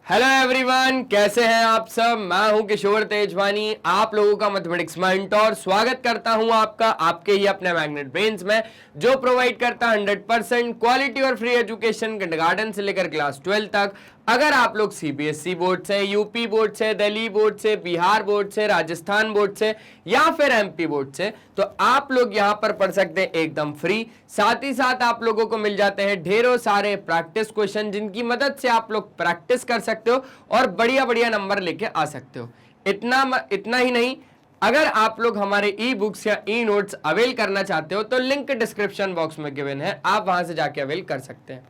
Hello everyone, कैसे हैं आप सब। मैं हूं किशोर तेजवानी, आप लोगों का मैथमेटिक्स मेंटर। स्वागत करता हूं आपका आपके ही अपने मैग्नेट ब्रेन्स में, जो प्रोवाइड करता है 100% क्वालिटी और फ्री एजुकेशन किंडरगार्टन से लेकर क्लास 12 तक। अगर आप लोग सीबीएसई बोर्ड से, यूपी बोर्ड से, दिल्ली बोर्ड से, बिहार बोर्ड से, राजस्थान बोर्ड से या फिर एमपी बोर्ड से, तो आप लोग यहां पर पढ़ सकते हैं एकदम फ्री। साथ ही साथ आप लोगों को मिल जाते हैं ढेरों सारे प्रैक्टिस क्वेश्चन, जिनकी मदद से आप लोग प्रैक्टिस कर सकते हो और बढ़िया बढ़िया नंबर लेके आ सकते हो। इतना ही नहीं, अगर आप लोग हमारे ई बुक्स या ई नोट्स अवेल करना चाहते हो तो लिंक डिस्क्रिप्शन बॉक्स में गिवन है, आप वहां से जाके अवेल कर सकते हैं।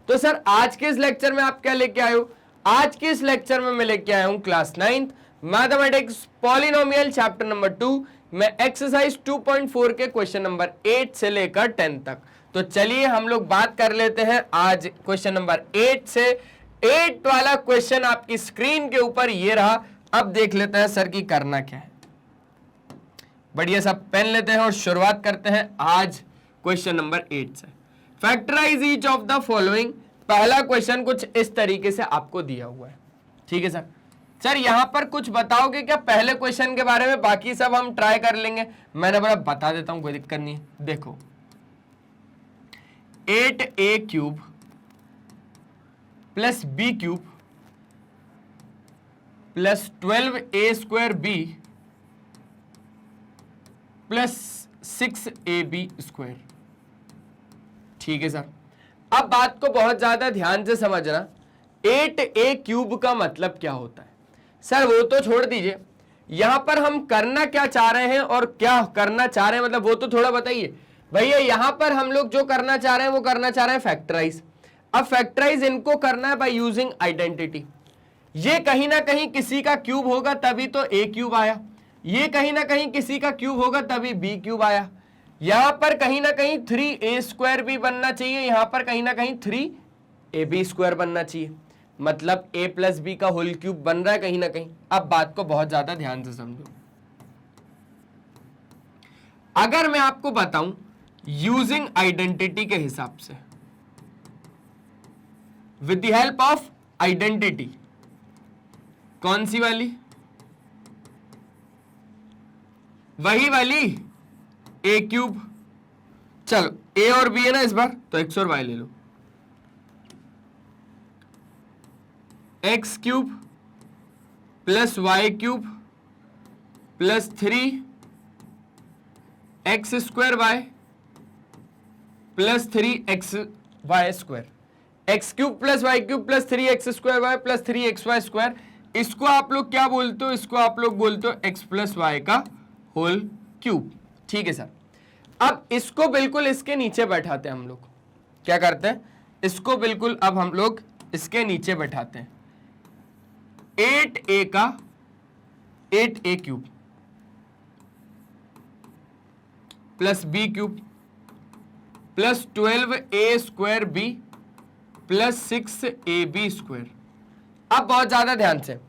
तो सर, आज के इस लेक्चर में आप क्या लेके आए हो? आज के इस लेक्चर में मैं लेके आया हूं class 9th mathematics polynomial chapter number 2 में एक्सरसाइज 2.4 के क्वेश्चन नंबर 8 से लेकर 10 तक। तो चलिए हम लोग बात कर लेते हैं आज क्वेश्चन नंबर 8 से। 8 वाला क्वेश्चन आपकी स्क्रीन के ऊपर ये रहा। अब देख लेते हैं सर की करना क्या है। बढ़िया सा पेन लेते हैं और शुरुआत करते हैं आज क्वेश्चन नंबर 8 से। Factorise each of the following. पहला क्वेश्चन कुछ इस तरीके से आपको दिया हुआ है। ठीक है सर। सर यहां पर कुछ बताओगे क्या पहले क्वेश्चन के बारे में? बाकी सब हम ट्राई कर लेंगे। मैंने बोला बता देता हूं, कोई दिक्कत नहीं है। देखो 8a cube plus b cube plus 12a square b plus 6ab square. ठीक है सर। अब बात को बहुत ज्यादा ध्यान से समझना। 8a क्यूब का मतलब क्या होता है? सर वो तो छोड़ दीजिए, यहां पर हम करना क्या चाह रहे हैं और क्या करना चाह रहे हैं, मतलब वो तो थोड़ा बताइए भैया। यहां पर हम लोग जो करना चाह रहे हैं वो करना चाह रहे हैं फैक्टराइज। अब फैक्टराइज इनको करना है बाय यूजिंग आइडेंटिटी। ये कहीं ना कहीं किसी का क्यूब होगा तभी तो a क्यूब आया, ये कहीं ना कहीं किसी का क्यूब होगा तभी b क्यूब आया। यहां पर कहीं ना कहीं 3a स्क्वायर भी बनना चाहिए, यहां पर कहीं ना कहीं 3ab स्क्वायर बनना चाहिए, मतलब a प्लस बी का होल क्यूब बन रहा है कहीं ना कहीं। अब बात को बहुत ज्यादा ध्यान से समझो। अगर मैं आपको बताऊं यूजिंग आइडेंटिटी के हिसाब से, with the help of identity, कौन सी वाली? वही वाली a क्यूब। चलो a और b है ना इस बार, तो x और y ले लो। x cube plus y cube plus 3x square y plus 3x y square. X cube plus y cube plus 3x square y plus 3xy square. इसको आप लोग क्या बोलते हो? इसको आप लोग बोलते हो x प्लस वाई का होल क्यूब। ठीक है सर। अब इसको बिल्कुल इसके नीचे बैठाते हैं हम लोग। क्या करते हैं? इसको बिल्कुल अब हम लोग इसके नीचे बैठाते हैं। 8a का 8a cube plus b cube plus 12a square b plus 6ab square. अब बहुत ज्यादा ध्यान से,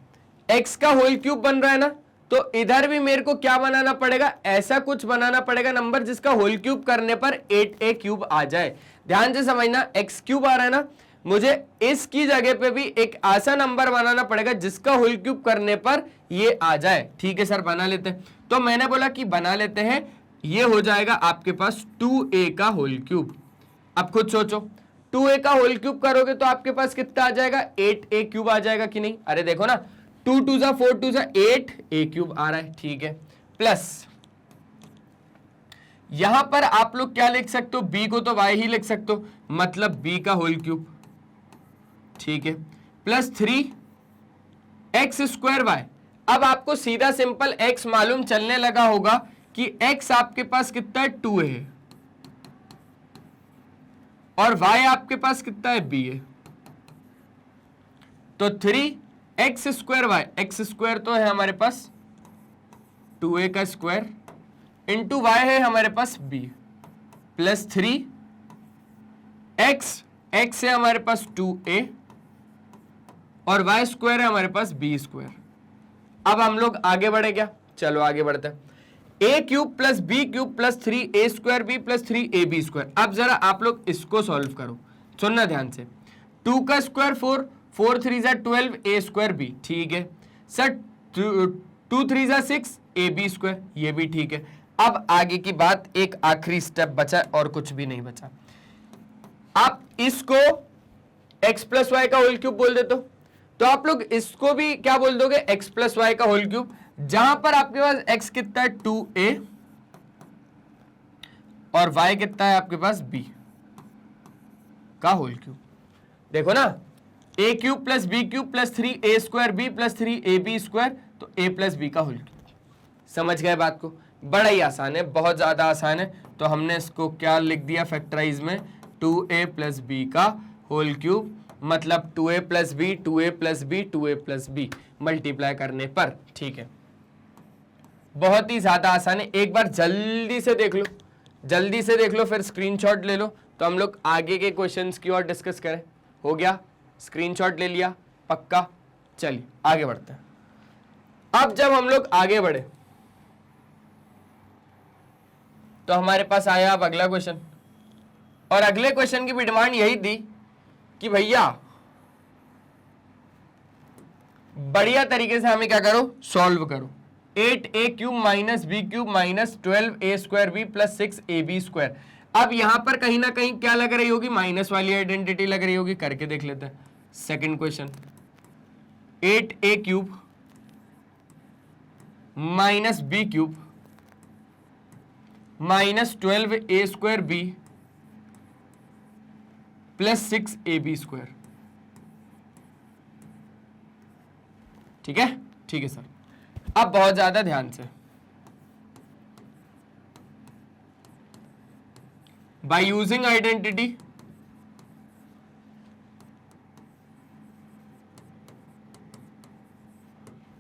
x का होल क्यूब बन रहा है ना, तो इधर भी मेरे को क्या बनाना पड़ेगा? ऐसा कुछ बनाना पड़ेगा नंबर जिसका होल क्यूब करने पर 8a क्यूब आ जाए। ध्यान से समझना, x क्यूब आ रहा है ना, मुझे इसकी जगह पे भी एक ऐसा नंबर बनाना पड़ेगा जिसका होल क्यूब करने पर ये आ जाए। ठीक है सर, बना लेते हैं। तो मैंने बोला कि बना लेते हैं। ये हो जाएगा आपके पास 2a का होल क्यूब। अब खुद सोचो, 2a का होल क्यूब करोगे तो आपके पास कितना आ जाएगा? 8a क्यूब आ जाएगा कि नहीं? अरे देखो ना, 2 2 जा 4 2 जा 8a क्यूब आ रहा है। ठीक है, प्लस यहां पर आप लोग क्या लिख सकते हो? b को तो y ही लिख सकते हो, मतलब b का होल क्यूब। ठीक है, प्लस 3x स्क्वायर वाई। अब आपको सीधा सिंपल x मालूम चलने लगा होगा कि x आपके पास कितना है? 2 है, और y आपके पास कितना है? b है। तो 3x square Y, x square तो है हमारे पास 2a का स्क्वायर इंटू y है हमारे पास b प्लस 3x, x है हमारे पास 2a और y स्क्वायर है हमारे पास b स्क्वायर। अब हम लोग आगे बढ़े क्या? चलो आगे बढ़ते हैं। a cube plus b cube plus 3a square b plus 3ab square. अब जरा आप लोग इसको सॉल्व करो, सुनना ध्यान से। 2 का स्क्वायर 4, 4 3 जा 12 ए स्क्वायर बी, ठीक है सर। 2 3 जा 6 ए बी स्क्वायर, ये भी ठीक है। अब आगे की बात, एक आखिरी स्टेप बचा और कुछ भी नहीं बचा। आप इसको x प्लस वाई का होल क्यूब बोल देते हो, तो आप लोग इसको भी क्या बोल दोगे, x प्लस वाई का होल क्यूब, जहां पर आपके पास x कितना है 2a और y कितना है आपके पास b का होल क्यूब। देखो ना, a cube plus b cube plus 3a square b plus 3ab square, तो a प्लस b का होल क्यूब। समझ गए बात को? बड़ा ही आसान है, बहुत ज्यादा आसान है। तो हमने इसको क्या लिख दिया फैक्टराइज में, 2a प्लस बी का होल क्यूब, मतलब 2a plus b 2a plus b 2a plus b multiply करने पर, ठीक है। बहुत ही ज्यादा आसान है, एक बार जल्दी से देख लो, जल्दी से देख लो, फिर स्क्रीनशॉट ले लो, तो हम लोग आगे के क्वेश्चंस की और डिस्कस करें। हो गया, स्क्रीनशॉट ले लिया पक्का? चलिए आगे बढ़ते हैं। अब जब हम लोग आगे बढ़े तो हमारे पास आया अब अगला क्वेश्चन, और अगले क्वेश्चन की भी डिमांड यही थी कि भैया बढ़िया तरीके से हमें क्या करो, सॉल्व करो। 8a cube minus b cube minus 12a square b plus 6ab square. अब यहां पर कहीं ना कहीं क्या लग रही होगी, माइनस वाली आइडेंटिटी लग रही होगी, करके देख लेते हैं। Second question, 8a cube minus b cube minus 12a square b plus 6ab square, ठीक है? ठीक है सर। अब बहुत ज्यादा ध्यान से, बाय यूजिंग आइडेंटिटी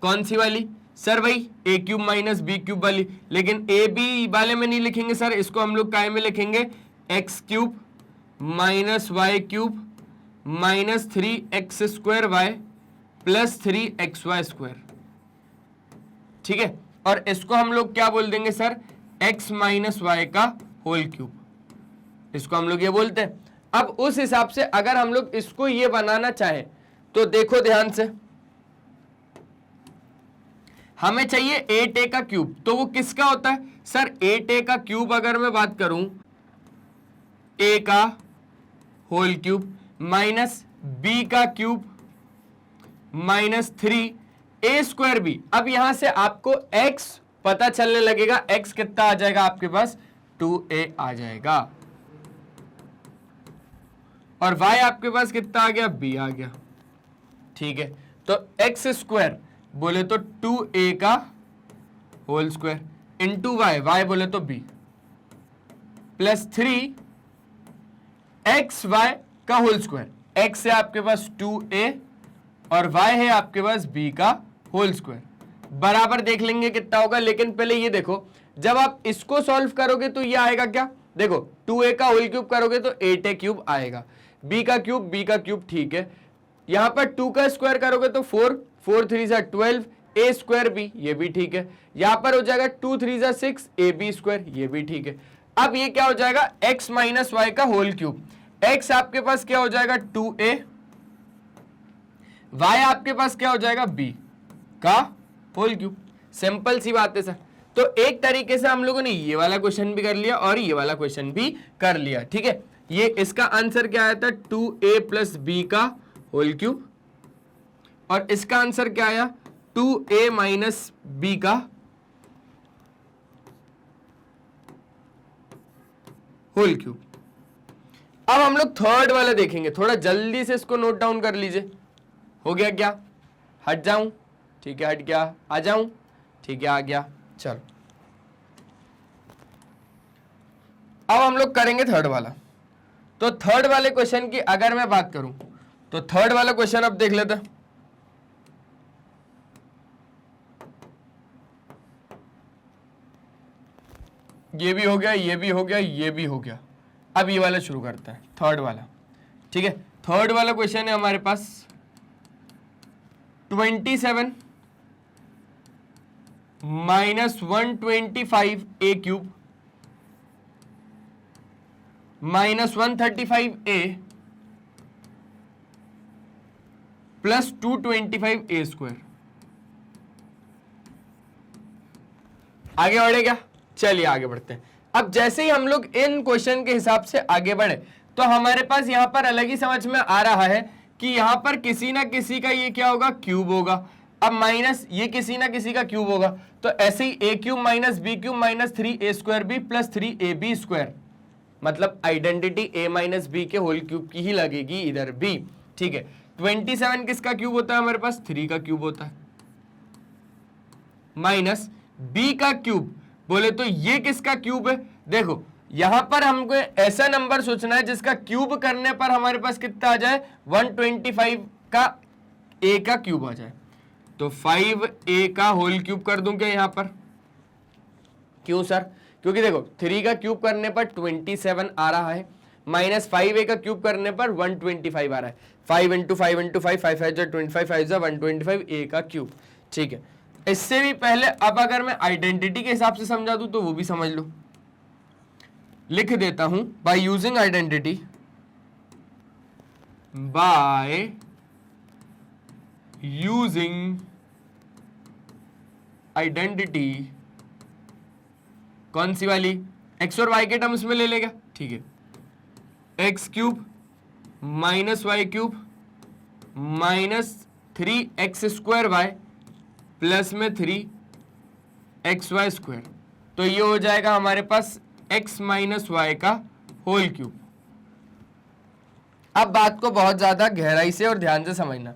कौन सी वाली सर? भाई a cube minus b cube वाली, लेकिन ए बी वाले में नहीं लिखेंगे सर, इसको हम लोग काय में लिखेंगे, x cube minus y cube minus 3x square y plus 3xy square, ठीक है। और इसको हम लोग क्या बोल देंगे सर, x माइनस वाई का होल क्यूब, इसको हम लोग ये बोलते हैं। अब उस हिसाब से अगर हम लोग इसको ये बनाना चाहें तो देखो ध्यान से, हमें चाहिए 8a का क्यूब, तो वो किसका होता है सर? 8a का क्यूब अगर मैं बात करूं, a का होल क्यूब माइनस b का cube minus 3a square b. अब यहां से आपको x पता चलने लगेगा, x कितना आ जाएगा आपके पास, 2a आ जाएगा, और y आपके पास कितना आ गया, b आ गया, ठीक है। तो x स्क्वायर बोले तो 2a का whole square into y, y बोले तो b प्लस 3xy का होल स्क्वायर। x है आपके पास 2a और y है आपके पास b का होल स्क्वायर, बराबर देख लेंगे कितना होगा। लेकिन पहले ये देखो, जब आप इसको सॉल्व करोगे तो ये आएगा क्या, देखो 2a का होल क्यूब करोगे तो 8a क्यूब आएगा, b का क्यूब, ठीक है। यहां पर 2 का स्क्वायर करोगे तो 4 3 जा 12 a स्क्वायर b, ये भी ठीक है। यहां पर हो जाएगा 2 3 जा 6 ab स्क्वायर, ये भी ठीक है। अब ये क्या हो जाएगा, x माइनस वाई का होल क्यूब, x आपके पास क्या हो जाएगा 2a, y आपके पास क्या हो जाएगा b का होल क्यूब। सिंपल सी बात है सर। तो एक तरीके से हम लोगों ने ये वाला क्वेश्चन भी कर लिया और ये वाला क्वेश्चन भी कर लिया, ठीक है। ये इसका आंसर क्या आया था, 2a प्लस b का होल क्यूब, और इसका आंसर क्या आया, 2a माइनस b का होल क्यूब। अब हम लोग थर्ड वाला देखेंगे, थोड़ा जल्दी से इसको नोट डाउन कर लीजिए। हो गया क्या, हट जाऊं, ठीक है, हट गया, आ जाऊं, ठीक है, आ गया, चलो। अब हम लोग करेंगे थर्ड वाला। तो थर्ड वाले क्वेश्चन की अगर मैं बात करूं तो थर्ड वाला क्वेश्चन अब देख लेते हैं। ये भी हो गया, ये भी हो गया, ये भी हो गया। अब ये वाला शुरू करते हैं, थर्ड वाला, ठीक है। थर्ड वाला क्वेश्चन है हमारे पास 27 माइनस 125 ए क्यूब माइनस 135 ए प्लस 225a²। आगे बढ़े क्या? चलिए आगे बढ़ते हैं। अब जैसे ही हम लोग इन क्वेश्चन के हिसाब से आगे बढ़े तो हमारे पास यहां पर अलग ही समझ में आ रहा है कि यहां पर किसी ना किसी का ये क्या होगा, क्यूब होगा। अब माइनस ये किसी ना किसी का क्यूब होगा, तो ऐसे ही a cube minus b cube minus 3a² plus 3ab², मतलब आइडेंटिटी a माइनस बी के होल क्यूब की ही लगेगी इधर भी। ठीक है, 27 किसका क्यूब होता है? हमारे पास 3 का क्यूब होता है, माइनस b का क्यूब बोले तो ये किसका क्यूब है? देखो यहां पर हमको ऐसा नंबर सोचना है जिसका क्यूब करने पर हमारे पास कितना आ जाए, 125 का a का क्यूब आ जाए। तो 5a का होल क्यूब कर दूं क्या यहां पर? क्यों सर? क्योंकि देखो 3 का क्यूब करने पर 27 आ रहा है, माइनस 5a का क्यूब करने पर 125 आ रहा है। 5 इंटू 5 इंटू 5, 5 5 25, 5 125 a का क्यूब। ठीक है, इससे भी पहले अब अगर मैं आइडेंटिटी के हिसाब से समझा दूं तो वो भी समझ लो। लिख देता हूं, bye using identity, bye using identity, कौन सी वाली? x और y के टर्म्स में ले लेगा। ठीक है, x cube minus y cube minus 3x² y plus में 3xy², तो ये हो जाएगा हमारे पास x माइनस वाई का होल क्यूब। अब बात को बहुत ज्यादा गहराई से और ध्यान से समझना।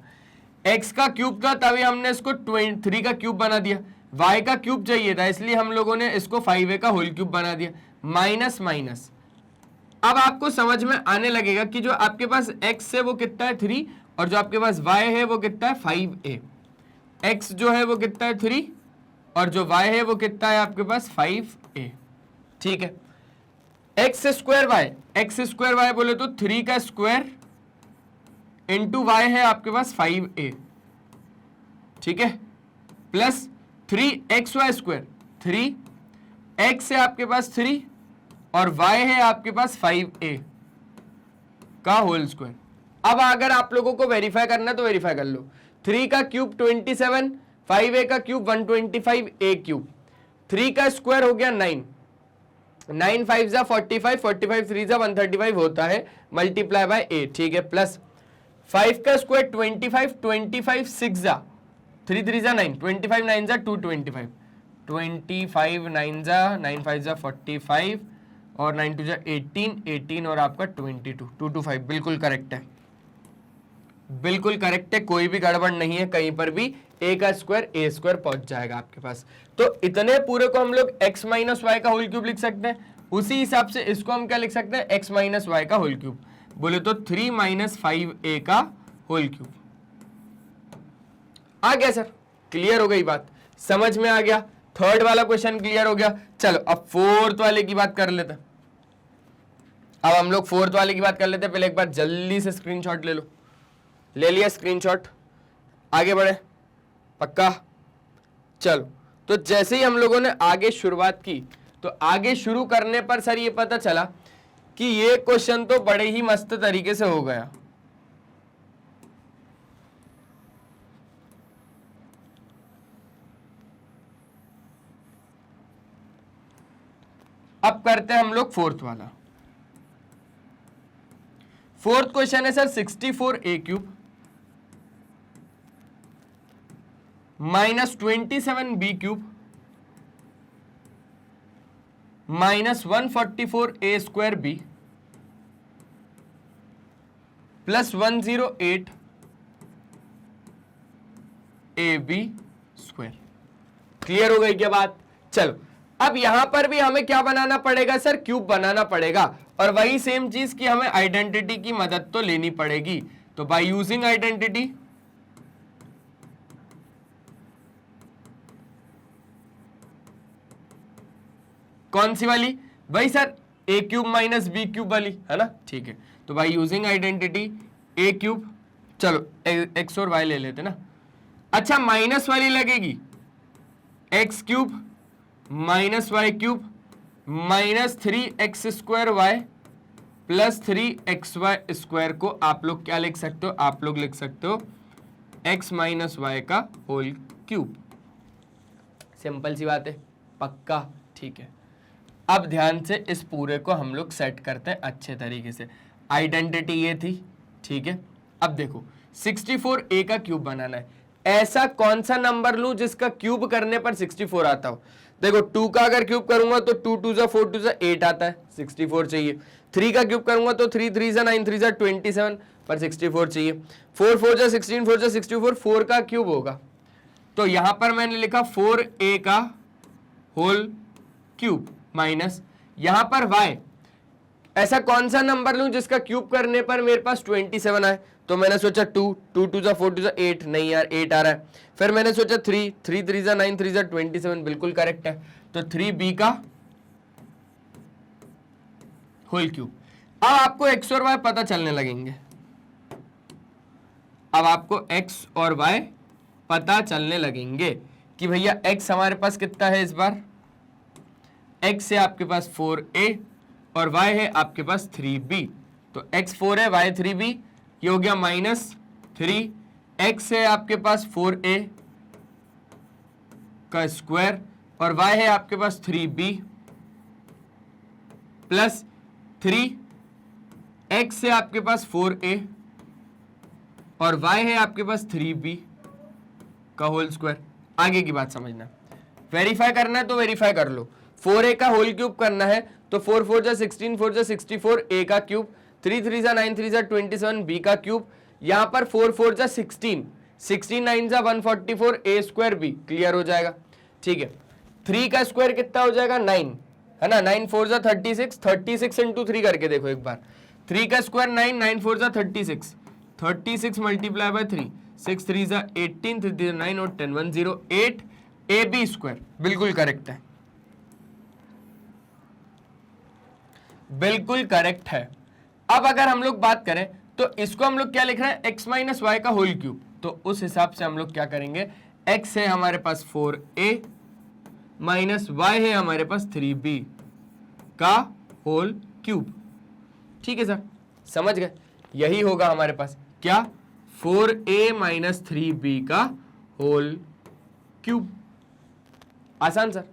x का क्यूब था तभी हमने इसको 3 का क्यूब बना दिया, y का क्यूब चाहिए था इसलिए हम लोगों ने इसको 5a का होल क्यूब बना दिया, माइनस माइनस। अब आपको समझ में आने लगेगा कि जो आपके पास x है वो कितना है 3, और जो आपके पास y है वो कितना है 5a। x जो है वो कितना है 3 और जो y है वो कितना है आपके पास 5a। ठीक है, x² y बोले तो 3 का स्क्वायर इंटू y है आपके पास 5a। ठीक है, प्लस 3xy², 3x है आपके पास 3 और y है आपके पास 5a का होल स्क्वायर। अब अगर आप लोगों को वेरीफाई करना है तो वेरीफाई कर लो। 3 का क्यूब 27, 5a का क्यूब 125 a क्यूब, 3 का स्क्वायर हो गया 9, 9 5 जा 45, 45 3 जा 135 होता है, मल्टीप्लाई बाय a। ठीक है, प्लस 5 का स्क्वायर 25, 25 6 जा 3 3 जा 9, 25 9 जा 225, 25 9 जा 9 5 जा 45 और 9 2 जा 18, 18 और आपका 22, 225 बिल्कुल करेक्ट है, बिल्कुल करेक्ट है, कोई भी गड़बड़ नहीं है कहीं पर भी। a का स्क्वायर a² पहुंच जाएगा आपके पास। तो इतने पूरे को हम लोग x माइनस वाई का होल क्यूब लिख सकते हैं, उसी हिसाब से इसको हम क्या लिख सकते हैं, x माइनस वाई का होल क्यूब, बोले तो 3 माइनस 5a का होल क्यूब। आ गया सर, क्लियर हो गई बात, समझ में आ गया। थर्ड वाला क्वेश्चन क्लियर हो गया। चलो अब फोर्थ वाले की बात कर लेते हैं। अब हम लोग फोर्थ वाले की बात कर लेते हैं। पहले एक बार जल्दी से स्क्रीनशॉट ले लो। ले लिया स्क्रीनशॉट, आगे बढ़े पक्का। चलो, तो जैसे ही हम लोगों ने आगे शुरुआत की तो आगे शुरू करने पर सर ये पता चला कि ये क्वेश्चन तो बड़े ही मस्त तरीके से हो गया। अब करते हैं हम लोग फोर्थ वाला। फोर्थ क्वेश्चन है sir 64a cube minus 27b cube minus 144a² plus 108ab²। Clear हो गई क्या बात? चलो, अब यहां पर भी हमें क्या बनाना पड़ेगा सर, क्यूब बनाना पड़ेगा, और वही सेम चीज की हमें आइडेंटिटी की मदद तो लेनी पड़ेगी। तो बाय यूजिंग आइडेंटिटी, कौन सी वाली भाई sir, a cube minus b cube वाली है ना। ठीक है, तो bye using identity a cube, चलो x और y ले लेते ना। अच्छा, माइनस वाली लगेगी x cube minus y cube minus 3x² y plus 3xy² को आप लोग क्या लिख सकते हो, आप लोग लिख सकते हो x माइनस वाई का होल क्यूब। सिंपल सी बात है, पक्का, ठीक है। अब ध्यान से इस पूरे को हम लोग सेट करते हैं अच्छे तरीके से। आइडेंटिटी ये थी, ठीक है। अब देखो 64a का क्यूब बनाना है। ऐसा कौन सा नंबर लूं जिसका क्यूब करने पर 64 आता हो? देखो 2 का अगर क्यूब करूंगा तो 2 2 जा 4 2 जा 8 आता है, 64 चाहिए। 3 का क्यूब करूंगा तो 3 3 जा 9 3 जा 27 पर 64 चाहिए। 4 4 जा 16 4 जा 64, 4 का क्यूब होगा। तो यहां पर मैंने लिखा 4a का होल क्यूब माइनस यहां पर y। ऐसा कौन सा नंबर लूं जिसका क्यूब करने पर मेरे पास 27 आए? तो मैंने सोचा 2 2 2 जा 4 2 जा 8, नहीं यार 8 आ रहा है। फिर मैंने सोचा 3 3 3 जा 9 3 जा 27, बिल्कुल करेक्ट है। तो 3b का होल क्यूब। अब आपको x और y पता चलने लगेंगे। अब आपको x और y पता चलने लगेंगे कि भैया x हमारे पास कितना है इस बार? x है आपके पास 4a और y है आपके पास 3b। तो x 4 है, y 3b, ये हो गया -3। x है आपके पास 4a का स्क्वायर और y है आपके पास 3b प्लस 3। x है आपके पास 4a और y है आपके पास 3b का होल स्क्वायर। आगे की बात समझना, वेरीफाई करना है तो वेरीफाई कर लो। 4a का होल क्यूब करना है तो 4 4 जा 16 4 जा 64 a का क्यूब, 3 3 जा 9 3 जा 27 b का क्यूब। यहां पर 4 4 जा 16 16 9 जा 144 a स्क्वायर b, क्लियर हो जाएगा, ठीक है। 3 का स्क्वायर कितना हो जाएगा? 9 है ना, 9 4 जा 36, 36 इंटू 3 करके देखो एक बार। 3 का स्क्वायर 9, 9 4 जा 36, 36 मल्टीप्लाई बाय 3, 6 3 जा 18, 3 3 9 और 10 108 ए बी स्क्वायर, बिल्कुल करेक्ट है, बिल्कुल करेक्ट है। अब अगर हम लोग बात करें तो इसको हम लोग क्या लिख रहे हैं? x माइनस वाई का होल क्यूब। तो उस हिसाब से हम लोग क्या करेंगे? x है हमारे पास 4a माइनस y है हमारे पास 3b का होल क्यूब, ठीक है सर, समझ गए? यही होगा हमारे पास क्या? 4a माइनस 3b का होल क्यूब। आसान सर।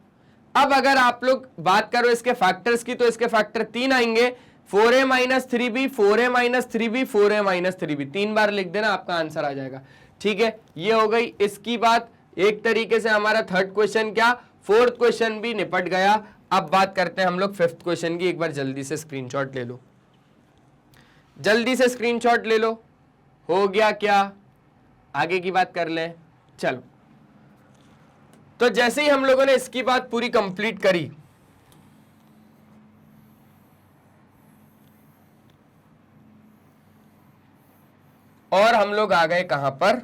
अब अगर आप लोग बात करो इसके फैक्टर्स की तो इसके फैक्टर 3 आएंगे, 4a minus 3b, 4a minus 3b, 4a minus 3b, 3 बार लिख देना, आपका आंसर आ जाएगा, ठीक है। ये हो गई इसकी बात। एक तरीके से हमारा थर्ड क्वेश्चन क्या, फोर्थ क्वेश्चन भी निपट गया। अब बात करते हैं हम लोग फिफ्थ क्वेश्चन की। एक बार जल्दी से स्क्रीनशॉट ले लो, जल्दी से स्क्रीनशॉट ले लो। हो गया क्या? आगे की बात कर लें, चलो। तो जैसे ही हम लोगों ने इसकी बात पूरी कंप्लीट करी, और हम लोग आ गए कहां पर?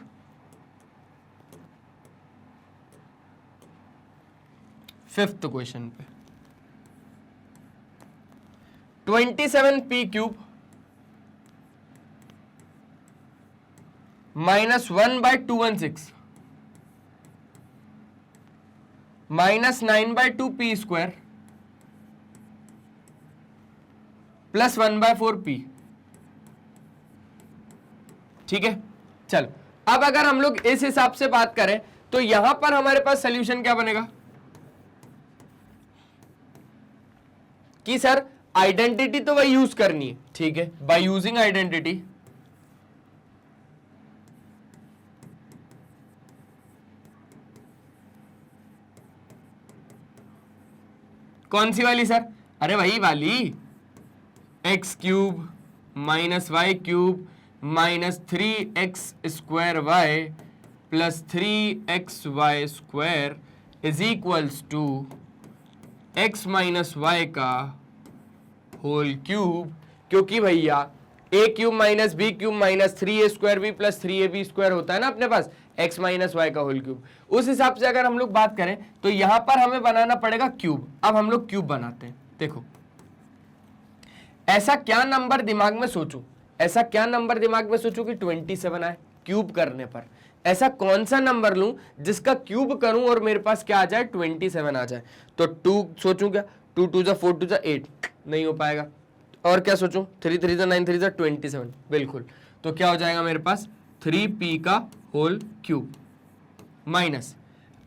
फिफ्थ क्वेश्चन पे। 27p cube minus 1/216 minus 9/2p square plus 1/4p, ठीक है। चलो, अब अगर हम लोग इस हिसाब से बात करें तो यहां पर हमारे पास सॉल्यूशन क्या बनेगा कि सर आइडेंटिटी तो वही यूज करनी है, ठीक है। बाय यूजिंग आइडेंटिटी कौन सी वाली सर? अरे वही वाली, x cube minus y cube minus 3x square y plus 3x y square is equals to x minus y का होल क्यूब। क्योंकि भैया a cube minus b cube minus 3a square b plus 3ab square होता है ना अपने पास, x minus y का whole cube. उस हिसाब से अगर हम लोग बात करें तो यहां पर हमें बनाना पड़ेगा क्यूब। अब हम लोग क्यूब बनाते हैं। देखो, ऐसा क्या नंबर दिमाग में सोचूं, ऐसा क्या नंबर दिमाग में सोचूं कि 27 आए क्यूब करने पर? ऐसा कौन सा नंबर लूं जिसका क्यूब करूं और मेरे पास क्या आ जाए? 27 आ जाए। तो 2 सोचूं क्या? 2 2 जा 4 2 जा 8, नहीं हो पाएगा। और क्या सोचूं? 3 3 जा 9 3 जा 27, बिल्कुल। तो क्या हो जाएगा मेरे पास? 3p का होल क्यूब माइनस,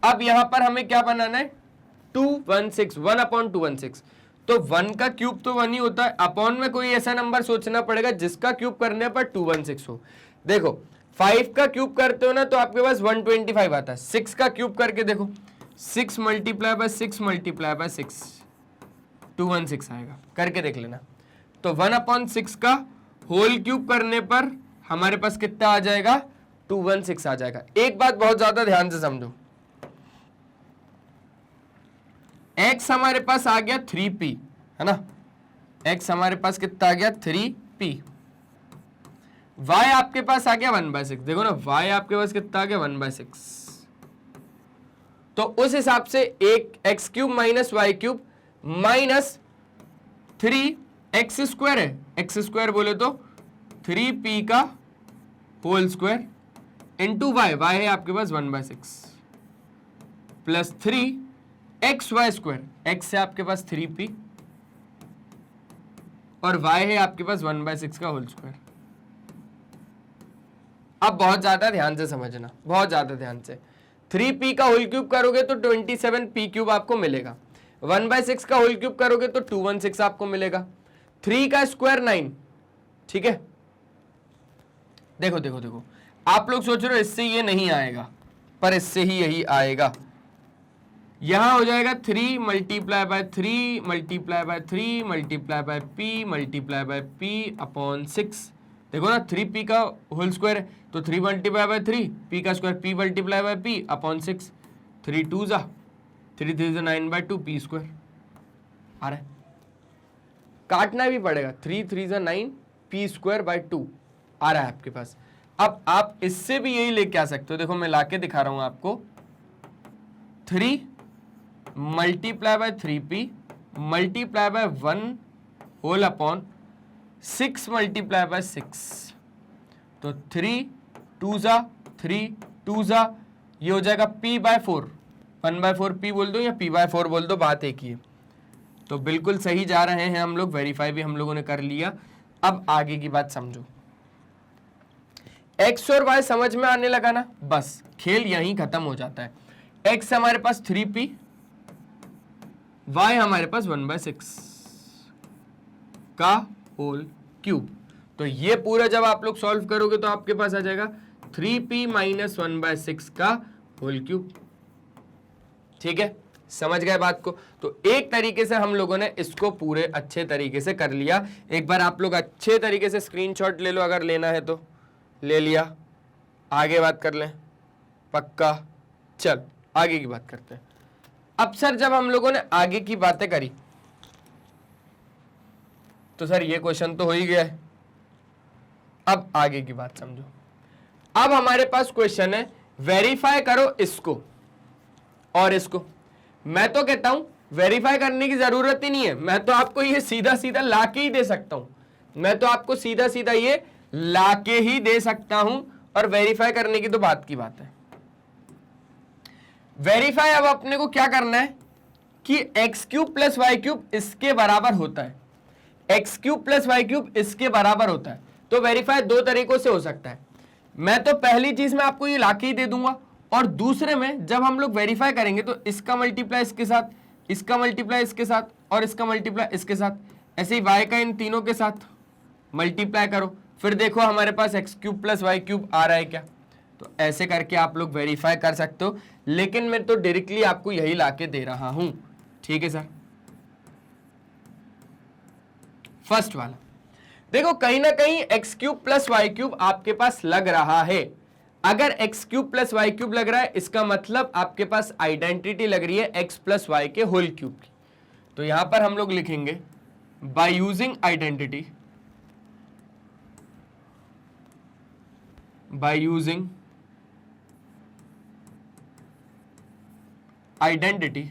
अब यहां पर हमें क्या बनाना है 216, 1/216, तो 1 का क्यूब तो 1 ही होता है, अपॉन में कोई ऐसा नंबर सोचना पड़ेगा जिसका क्यूब करने पर 216 हो। देखो 5 का क्यूब करते हो ना तो आपके पास 125 आता है, 6 का क्यूब करके देखो 6 मल्टीप्लाई बाय 6 मल्टीप्लाई बाय 6 216 आएगा, करके देख लेना। तो 1/6 का होल क्यूब करने पर हमारे पास कितना आ जाएगा 216 आ जाएगा। एक बात बहुत ज्यादा ध्यान से समझो, x हमारे पास आ गया 3p, है ना, x हमारे पास कितना आ गया 3p, y आपके पास आ गया 1/6, देखो ना y आपके पास कितना आ गया 1/6, तो उस हिसाब से एक x cube minus y cube minus 3x² है, x² बोले तो 3p का whole square into y, y है आपके पास 1/6 प्लस 3xy², x है आपके पास 3p और y है आपके पास 1/6 का होल स्क्वायर। अब बहुत ज्यादा ध्यान से समझना, बहुत ज्यादा ध्यान से, 3p का होल क्यूब करोगे तो 27p³ आपको मिलेगा, 1/6 का होल क्यूब करोगे तो 216 आपको मिलेगा, 3 का स्क्वायर 9, ठीक है। देखो देखो देखो, आप लोग सोच रहे हो इससे ये नहीं आएगा, पर इससे ही यही आएगा, यहां हो जाएगा 3 multiply bye 3 multiply bye 3 multiply bye p multiply by p upon 6, देखो ना 3p का होल स्क्वायर है तो 3 मल्टीप्लाई बाय 3 p का square p multiply by p upon 6, 3 2 जा 3 3 जा 9/2 p स्क्वायर आ रहा है, काटना भी पड़ेगा, 3 3 जा 9 p स्क्वायर बाय 2 आ रहा है आपके पास। अब आप इससे भी यही लेके आ सकते हो, देखो मैं लाके दिखा रहा हूं आपको, 3 multiply by 3p multiply by 1 whole upon 6 multiply by 6, तो 3 2 जा 3 2 जा, ये हो जाएगा p/4, 1/4 p बोल दो या p/4 बोल दो, बात एक ही है। तो बिल्कुल सही जा रहे हैं हम लोग, वेरीफाई भी हम लोगों ने कर लिया। अब आगे की बात समझो, x और y समझ में आने लगा ना, बस खेल यहीं खत्म हो जाता है। x हमारे पास 3p, y हमारे पास 1/6 का होल क्यूब, तो ये पूरा जब आप लोग सॉल्व करोगे तो आपके पास आ जाएगा 3p माइनस 1/6 का होल क्यूब, ठीक है, समझ गए बात को। तो एक तरीके से हम लोगों ने इसको पूरे अच्छे तरीके से कर लिया। एक बार आप लोग अच्छे तरीके से स्क्रीनशॉट ले लो, अगर लेना है तो ले लिया, आगे बात कर लें, पक्का। चल आगे की बात करते हैं। अब सर जब हम लोगों ने आगे की बातें करी तो सर ये क्वेश्चन तो हो ही गया है, अब आगे की बात समझो। अब हमारे पास क्वेश्चन है, वेरीफाई करो इसको और इसको। मैं तो कहता हूं वेरीफाई करने की जरूरत ही नहीं है, मैं तो आपको ये सीधा सीधा लाके ही दे सकता हूं, मैं तो आपको सीधा सीधा ये लाके ही दे सकता हूं, और वेरीफाई करने की तो बात की बात है। वेरीफाई अब अपने को क्या करना है कि x³ प्लस y³ इसके बराबर होता है, x³ प्लस y³ इसके बराबर होता है। तो वेरीफाई दो तरीकों से हो सकता है, मैं तो पहली चीज में आपको ये लाके ही दे दूंगा, और दूसरे में जब हम लोग वेरीफाई करेंगे तो इसका मल्टीप्लाई इसके साथ, इसका मल्टीप्लाई इसके साथ, और इसका मल्टीप्लाई इसके साथ, ऐसे ही y का इन तीनों के साथ मल्टीप्लाई करो, फिर देखो हमारे पास x³ प्लस y³ आ रहा है क्या। तो ऐसे करके आप लोग वेरीफाई कर सकते हो, लेकिन मैं तो डायरेक्टली आपको यही लाके दे रहा हूं, ठीक है सर। फर्स्ट वाला देखो, कहीं ना कहीं x³ प्लस y³ आपके पास लग रहा है। अगर x³ प्लस y³ लग रहा है, इसका मतलब आपके पास आइडेंटिटी लग रही है x प्लस y के होल क्यूब की। तो यहां पर हम लोग लिखेंगे bye using identity, bye using identity,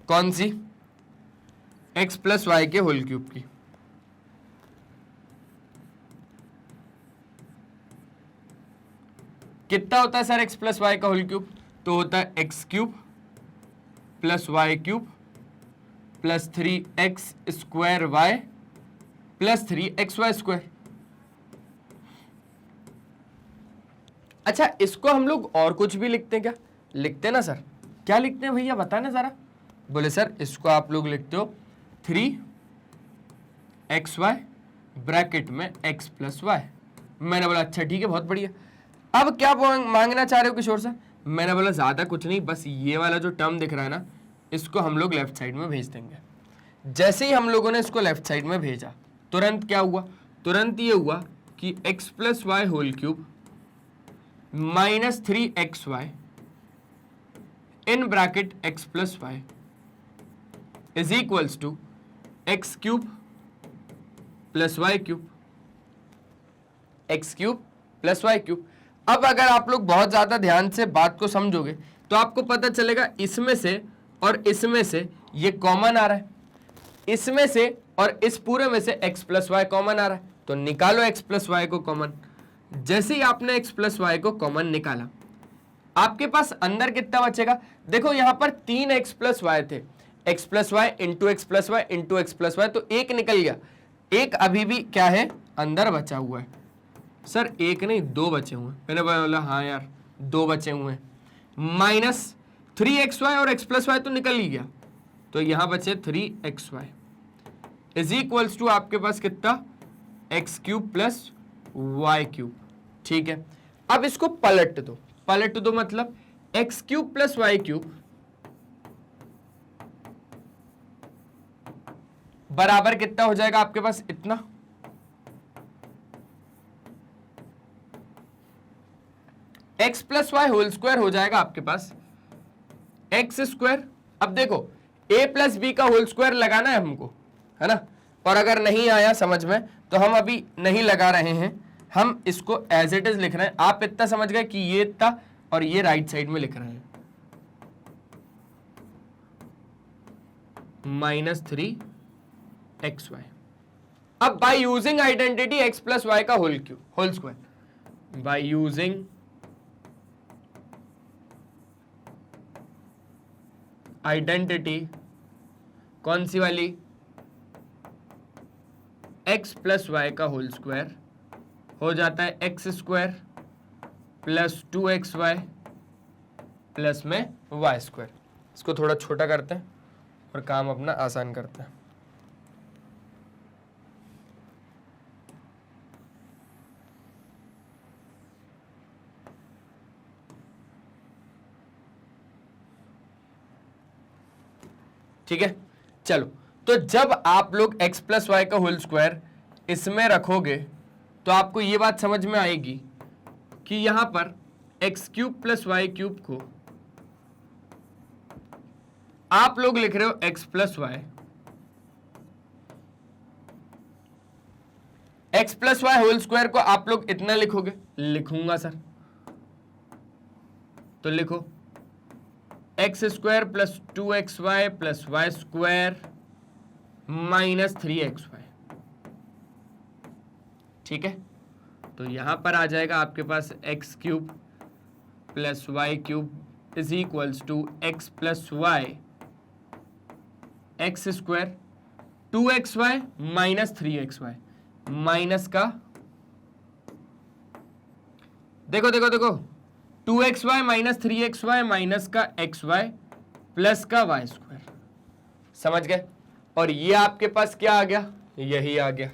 कौन सी, x प्लस वाई के होल क्यूब की। कितना होता है सर x प्लस वाई का होल क्यूब, तो होता है x³ plus y³ plus 3x² y plus 3xy²। अच्छा इसको हम लोग और कुछ भी लिखते हैं क्या? लिखते ना सर, क्या लिखते हैं भैया बताना जरा। बोले सर इसको आप लोग लिखते हो 3xy ब्रैकेट में x प्लस वाई। मैंने बोला अच्छा ठीक है बहुत बढ़िया। अब क्या मांगना चाह रहे हो किशोर सर? मैंने बोला ज्यादा कुछ नहीं, बस ये वाला जो टर्म दिख रहा है ना, इसको हम लोग लेफ्ट साइड में भेज देंगे। जैसे ही हम लोगों ने इसको लेफ्ट साइड में भेजा, तुरंत क्या हुआ? तुरंत ये हुआ कि x plus y whole cube minus 3xy in bracket x plus y is equals to x cube plus y cube, x cube plus y cube. अब अगर आप लोग बहुत ज्यादा ध्यान से बात को समझोगे तो आपको पता चलेगा इसमें से और इसमें से ये कॉमन आ रहा है, इसमें से और इस पूरे में से x प्लस वाई कॉमन आ रहा है, तो निकालो x प्लस वाई को कॉमन। जैसे ही आपने x प्लस वाई को कॉमन निकाला, आपके पास अंदर कितना बचेगा? देखो यहां पर 3x प्लस वाई थे, x plus y into x plus y into x plus y, तो एक निकल गया, एक अभी भी क्या है अंदर बचा हुआ है। सर एक नहीं दो बचे हुए हैं। मैंने बोला हाँ यार दो बचे हुए हैं, माइनस 3xy और x प्लस वाई तो निकल ही गया, तो यहां बचे 3xy इज इक्वल्स टू आपके पास कितना? X cube plus y cube. ठीक है, अब इसको पलट दो, पलट दो मतलब x cube plus y cube बराबर कितना हो जाएगा आपके पास? इतना। X plus y whole square हो जाएगा आपके पास एक्स स्क्वायर। अब देखो a प्लस बी का होल स्क्वायर लगाना है हमको, है ना, और अगर नहीं आया समझ में तो हम अभी नहीं लगा रहे हैं, हम इसको एज इट इज लिख रहे हैं। आप इतना समझ गए कि ये इतना और ये राइट साइड में लिख रहे हैं, माइनस 3xy। अब by using identity x plus y का whole square, by using identity कौन सी वाली? x प्लस वाई का होल स्क्वायर हो जाता है x square plus 2xy plus में वाई स्क्वायर। इसको थोड़ा छोटा करते हैं और काम अपना आसान करते हैं। ठीक है, चलो तो जब आप लोग x प्लस वाई का होल स्क्वायर इसमें रखोगे तो आपको ये बात समझ में आएगी कि यहां पर x cube plus y cube को आप लोग लिख रहे हो x plus y, x plus y whole square को आप लोग इतना लिखोगे। लिखूंगा सर, तो लिखो x square plus 2xy plus y square minus 3xy। ठीक है, तो यहां पर आ जाएगा आपके पास x cube plus y cube is equals to x plus y x square 2xy minus 3xy, minus का देखो देखो देखो 2xy माइनस 3xy माइनस का xy प्लस का वाई स्क्वायर। समझ गए? और ये आपके पास क्या आ गया? यही आ गया।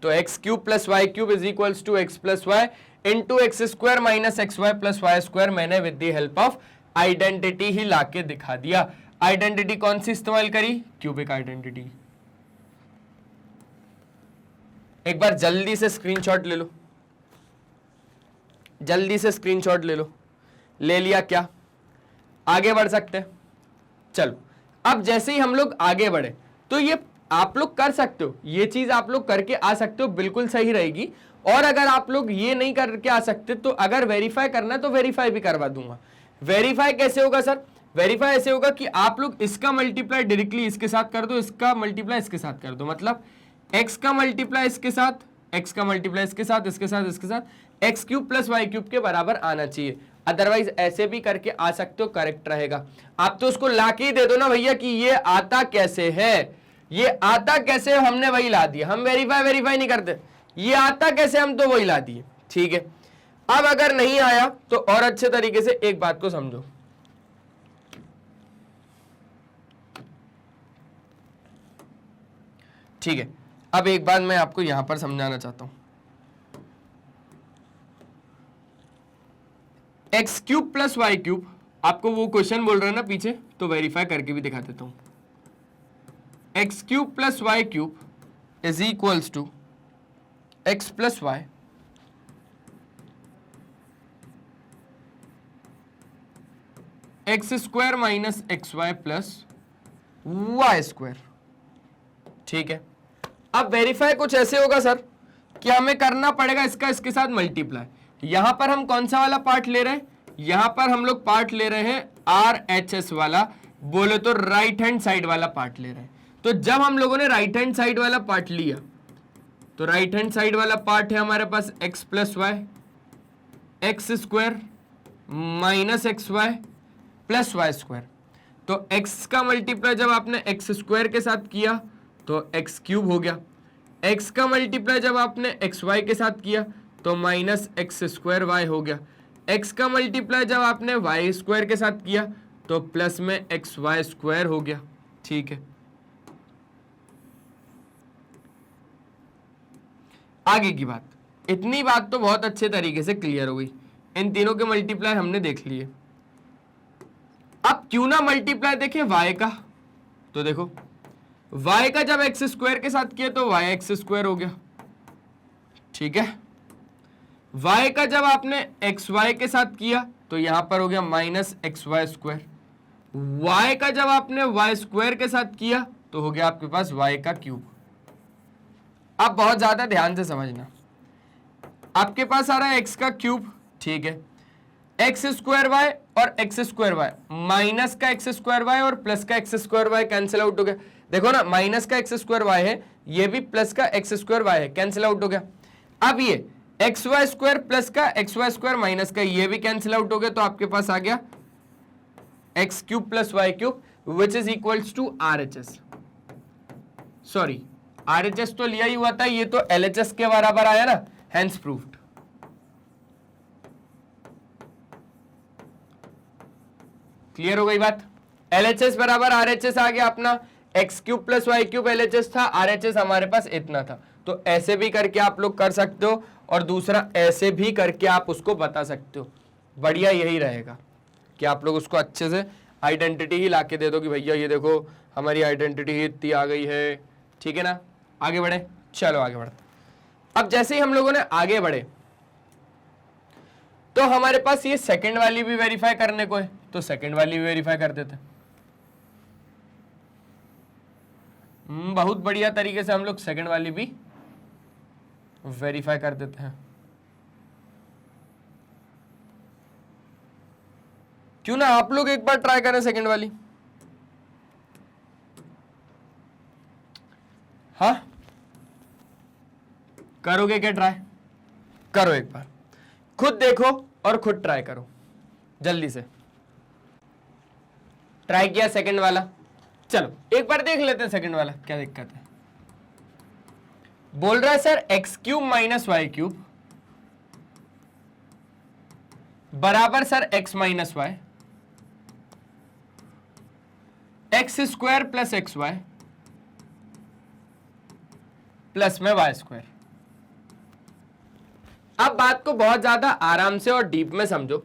तो x cube plus y cube is equals to x plus y into x square minus x y plus y square. मैंने with the help of identity ही लाके दिखा दिया। आइडेंटिटी कौन सी इस्तेमाल करी? Cubic identity. एक बार जल्दी से स्क्रीनशॉट ले लो, जल्दी से स्क्रीनशॉट ले लो। ले लिया क्या? आगे बढ़ सकते हैं? चलो, अब जैसे ही हम लोग आगे बढ़े तो ये आप लोग कर सकते हो, ये चीज आप लोग करके आ सकते हो, बिल्कुल सही रहेगी। और अगर आप लोग ये नहीं करके आ सकते तो अगर वेरीफाई करना है तो वेरीफाई भी करवा दूंगा। वेरीफाई कैसे होगा सर? वेरीफाई ऐसे होगा कि आप लोग इसका मल्टीप्लाई डायरेक्टली इसके साथ कर दो, इसका मल्टीप्लाई इसके साथ कर दो, मतलब x का मल्टीप्लाई इसके साथ, x का मल्टीप्लाई इसके साथ, इसके साथ, इसके साथ, x cube plus y cube के बराबर आना चाहिए। अदरवाइज ऐसे भी करके आ सकते हो, करेक्ट रहेगा। आप तो उसको ला के ही दे दो ना भैया कि ये आता कैसे है, ये आता कैसे है, हमने वही ला दिया। हम वेरीफाई नहीं करते, ये आता कैसे हम तो वही ला दिए। ठीक है, अब अगर नहीं आया तो और अच्छे तरीके से एक बात को समझो, ठीक है। अब एक बात मैं आपको यहां पर समझाना चाहता हूं, x cube plus y cube, आपको वो क्वेश्चन बोल रहे हैं ना पीछे, तो वेरीफाई करके भी दिखा देता हूं। X cube plus y cube is equals to x plus y x square minus x y plus y square, ठीक है। अब वेरीफाई कुछ ऐसे होगा सर कि हमें करना पड़ेगा इसका इसके साथ मल्टीप्लाई। यहां पर हम कौन सा वाला पार्ट ले रहे हैं, यहां पर हम लोग पार्ट ले रहे हैं आर एच एस वाला, बोले तो राइट हैंड साइड वाला पार्ट ले रहे हैं। तो जब हम लोगों ने राइट हैंड साइड वाला पार्ट लिया, तो राइट हैंड साइड वाला पार्ट है हमारे पास x plus y x square minus x y plus y square. तो एक्स का मल्टीप्लाई जब आपने एक्स स्क्वायर के साथ किया तो एक्स क्यूब हो गया, एक्स का मल्टीप्लाई जब आपने एक्स वाई के साथ किया तो माइनस एक्स स्क्वायर वाई हो गया, एक्स का मल्टीप्लाई जब आपने वाई स्क्वायर के साथ किया तो प्लस में एक्स वाई स्क्वायर हो गया, ठीक है। आगे की बात, इतनी बात तो बहुत अच्छे तरीके से क्लियर हो गई, इन तीनों के मल्टीप्लाई हमने देख लिए। अब क्यों ना मल्टीप्लाई देखें y का, तो देखो y का जब एक्स स्क्वायर के साथ किया तो y एक्स स्क्वायर हो गया, ठीक है। y का जब आपने एक्स वाई के साथ किया तो यहां पर हो गया minus x y square, y का जब आपने y स्क्वायर के साथ किया तो हो गया आपके पास y का क्यूब। अब बहुत ज्यादा ध्यान से समझना, आपके पास आ रहा है x का क्यूब, ठीक है, एक्स स्क्वायर वाई और एक्स स्क्वायर वाई, माइनस का एक्स स्क्वायर वाई और प्लस का x square y cancel out हो गया। देखो ना, माइनस का एक्स स्क्वायर वाई है, ये भी प्लस का एक्स स्क्वायर वाई है, कैंसिल आउट हो गया। अब ये एक्स वाई स्क्वायर प्लस का एक्स वाई स्क्वायर माइनस का, ये भी कैंसिल आउट हो गया, तो आपके पास आ गया x cube plus y cube which is equals to R H S. Sorry, R H S तो लिया ही हुआ था, ये तो एल एच एस के बराबर आया ना, हेंस प्रूव्ड। क्लियर हो गई बात, LHS बराबर RHS आ गया अपना, x cube plus y cube LHS था, RHS हमारे पास इतना था। तो ऐसे भी करके आप लोग कर सकते हो और दूसरा ऐसे भी करके आप उसको बता सकते हो। बढ़िया यही रहेगा कि आप लोग उसको अच्छे से आइडेंटिटी ही लाके दे दो कि भैया ये देखो हमारी आइडेंटिटी इतनी आ गई है, ठीक है ना। आगे बढ़े, चलो आगे बढ़ते। अब जैसे ही हम लोगों ने आगे बढ़े तो हमारे पास ये सेकंड वाली भी वेरीफाई करने को है, तो सेकंड वाली भी वेरीफाई कर देते। बहुत बढ़िया तरीके से हम लोग सेकंड वाली भी वेरीफाई कर देते हैं। क्यों ना आप लोग एक बार ट्राई करें सेकंड वाली। हाँ, करोगे क्या ट्राई? करो एक बार, खुद देखो और खुद ट्राई करो जल्दी से। ट्राई किया सेकंड वाला, चलो एक बार देख लेते हैं सेकंड वाला क्या दिक्कत है। बोल रहा है sir x cube minus y cube बराबर sir x minus y x square plus x y plus में वाई स्क्वायर। अब बात को बहुत ज्यादा आराम से और डीप में समझो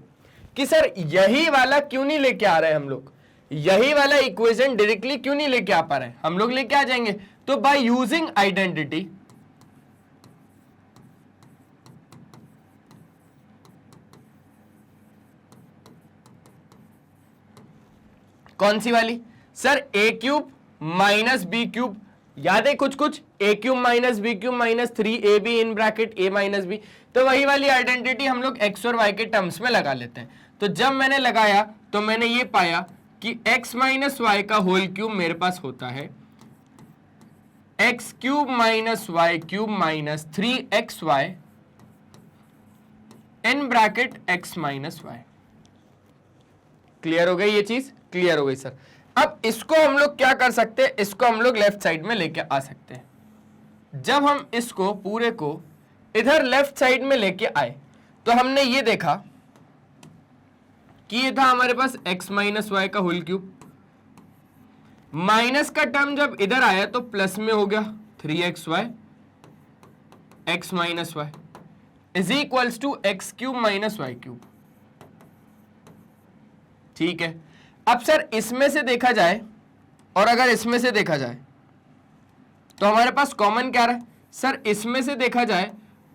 कि सर यही वाला क्यों नहीं लेके आ रहे हम लोग, यही वाला इक्वेशन डायरेक्टली क्यों नहीं लेके आ पा रहे हैं। हम लोग लेके आ जाएंगे, तो बाय यूजिंग आइडेंटिटी कौन सी वाली sir, a cube minus b cube, याद है कुछ कुछ, a cube minus b cube minus 3ab in bracket a minus b. तो वही वाली आइडेंटिटी हम लोग एक्स और वाई के टर्म्स में लगा लेते हैं। तो जब मैंने लगाया तो मैंने ये पाया कि x माइनस वाई का होल क्यूब मेरे पास होता है x cube minus y cube minus 3xy in bracket x minus y. Clear हो गई ये चीज? क्लियर हो गई सर। अब इसको हम लोग क्या कर सकते हैं, इसको हम लोग लेफ्ट साइड में लेके आ सकते हैं। जब हम इसको पूरे को इधर लेफ्ट साइड में लेके आए तो हमने ये देखा कि ये था हमारे पास x माइनस वाई का होल क्यूब, माइनस का टर्म जब इधर आया तो प्लस में हो गया 3xy x minus y is equals to x cube minus y cube. ठीक है, अब सर इसमें से देखा जाए और अगर इसमें से देखा जाए तो हमारे पास कॉमन क्या रहा है सर, इसमें से देखा जाए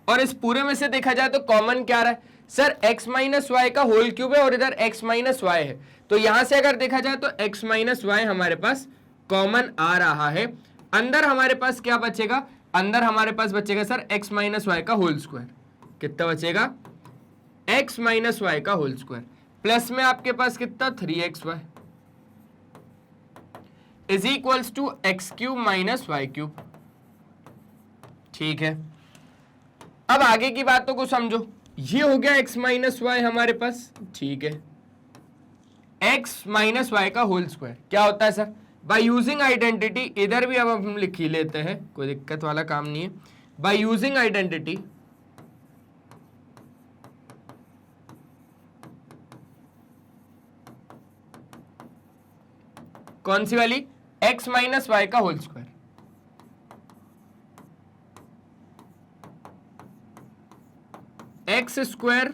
और इस पूरे में से देखा जाए तो कॉमन क्या रहा है सर, x माइनस वाई का होल क्यूब है और इधर x माइनस वाई है, तो यहां से अगर देखा जाए तो x माइनस वाई हमारे पास कॉमन आ रहा है। अंदर हमारे पास क्या बचेगा, अंदर हमारे पास बचेगा सर x माइनस वाई का होल स्क्वायर। कितना बचेगा, x माइनस वाई का होल स्क्वायर, प्लस में आपके पास कितना 3xy is equals to x cube minus y cube. ठीक है, अब आगे की बातों को समझो। ये हो गया x माइनस वाई हमारे पास। ठीक है, x माइनस वाई का होल स्क्वायर क्या होता है सर, बाय यूजिंग आइडेंटिटी, इधर भी अब हम लिख ही लेते हैं, कोई दिक्कत वाला काम नहीं है। बाय यूजिंग आइडेंटिटी कौन सी वाली, x माइनस वाई का whole square. X square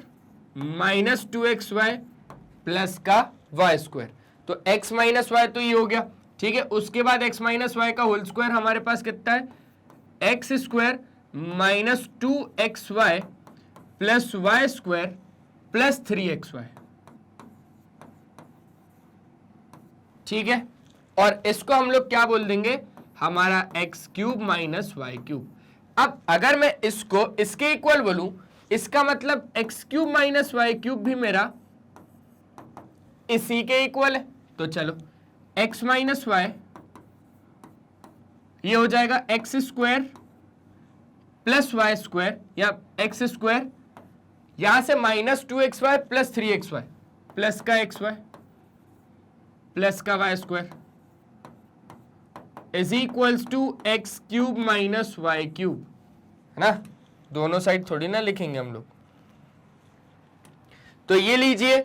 minus 2xy plus का वाई स्क्वायर, तो x माइनस वाई तो ये हो गया। ठीक है, उसके बाद x माइनस वाई का होल स्क्वायर हमारे पास कितना है, x square minus 2xy plus y square plus 3xy। ठीक है, और इसको हम लोग क्या बोल देंगे, हमारा x cube minus y cube. अब अगर मैं इसको इसके इक्वल बोलूं, इसका मतलब x cube minus y cube भी मेरा इसी के इक्वल है। तो चलो एक्स माइनस वाई ये हो जाएगा x square plus y square, या एक्स स्क्वायर यहां से minus 2xy plus 3xy plus का xy प्लस का y square is equals to x cube minus y cube, है ना। दोनों साइड थोड़ी ना लिखेंगे हम लोग। तो ये लीजिए,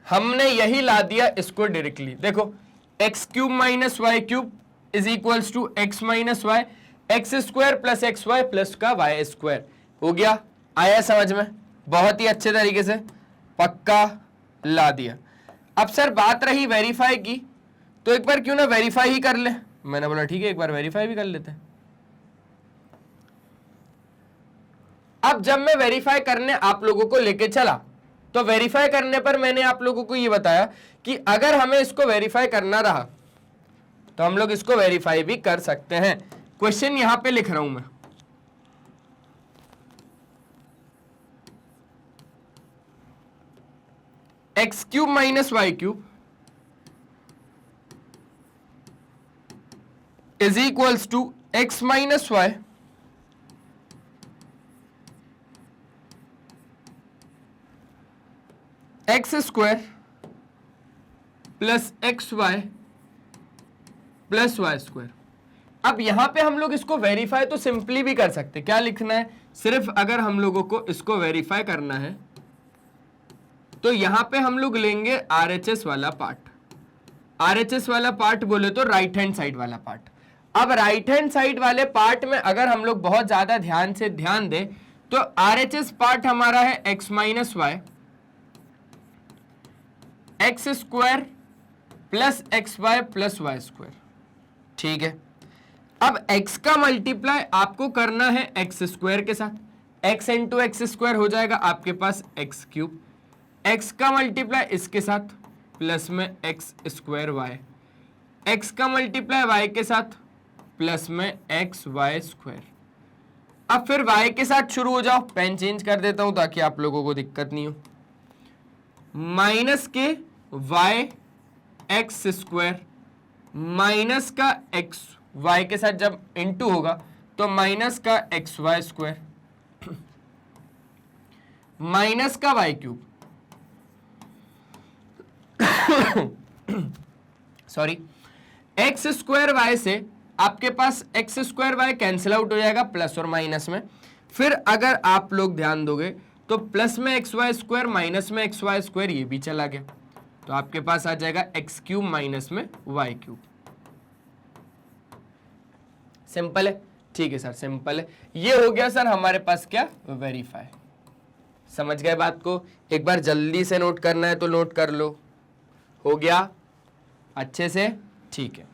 हमने यही ला दिया इसको डायरेक्टली। देखो x cube minus y cube is equals to x minus y, x square plus x y plus का वाई स्क्वायर हो गया। आया समझ में, बहुत ही अच्छे तरीके से पक्का ला दिया। अब सर बात रही वेरीफाई की, तो एक बार क्यों ना वेरीफाई ही कर ले। मैंने बोला ठीक है, एक बार वेरीफाई भी कर लेते हैं। अब जब मैं वेरीफाई करने आप लोगों को लेके चला, तो वेरीफाई करने पर मैंने आप लोगों को ये बताया कि अगर हमें इसको वेरीफाई करना रहा तो हम लोग इसको वेरीफाई भी कर सकते हैं। क्वेश्चन यहां पे लिख रहा हूं मैं, x cube minus y cube is equals to x minus y x square plus x y plus y square. अब यहां पे हम लोग इसको वेरीफाई तो सिंपली भी कर सकते। क्या लिखना है, सिर्फ अगर हम लोगों को इसको वेरीफाई करना है तो यहां पे हम लोग लेंगे आरएचएस वाला पार्ट। आरएचएस वाला पार्ट बोले तो राइट हैंड साइड वाला पार्ट। अब राइट हैंड साइड वाले पार्ट में अगर हम लोग बहुत ज्यादा ध्यान से ध्यान दें तो आरएचएस पार्ट हमारा है x minus y x square plus x y plus y square. ठीक है, अब x का मल्टीप्लाई आपको करना है एक्स स्क्वायर के साथ, x इंटू एक्स स्क्वायर हो जाएगा आपके पास एक्स क्यूब, x का मल्टीप्लाई इसके साथ प्लस में एक्स स्क्वायर वाई, x का मल्टीप्लाई y के साथ प्लस में एक्स वाई स्क्वायर। अब फिर y के साथ शुरू हो जाओ, पेन चेंज कर देता हूं ताकि आप लोगों को दिक्कत नहीं हो। माइनस के y एक्स स्क्वायर माइनस का एक्स वाई के साथ जब इंटू होगा तो माइनस का एक्स वाई स्क्वायर माइनस का y cube sorry x square y से आपके पास x square y cancel out हो जाएगा प्लस और माइनस में। फिर अगर आप लोग ध्यान दोगे तो प्लस में एक्स वाई स्क्वायर माइनस में एक्स वाई स्क्वायर ये भी चला गया, तो आपके पास आ जाएगा एक्स क्यूब माइनस में वाई क्यूब। सिंपल है, ठीक है सर, सिंपल है। ये हो गया सर हमारे पास क्या, वेरीफाई। समझ गए बात को? एक बार जल्दी से नोट करना है तो नोट कर लो। हो गया अच्छे से? ठीक है,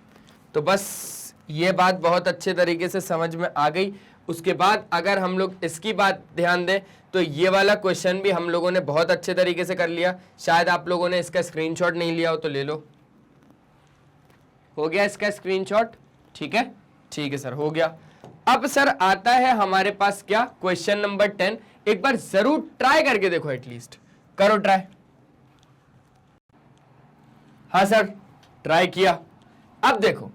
तो बस ये बात बहुत अच्छे तरीके से समझ में आ गई। उसके बाद अगर हम लोग इसकी बात ध्यान दें तो ये वाला क्वेश्चन भी हम लोगों ने बहुत अच्छे तरीके से कर लिया। शायद आप लोगों ने इसका स्क्रीनशॉट नहीं लिया हो तो ले लो। हो गया इसका स्क्रीनशॉट? ठीक है, ठीक है सर, हो गया। अब सर आता है हमारे पास क्या, क्वेश्चन नंबर 10। एक बार जरूर ट्राई करके देखो, एटलीस्ट करो ट्राई। हाँ सर, ट्राई किया। अब देखो,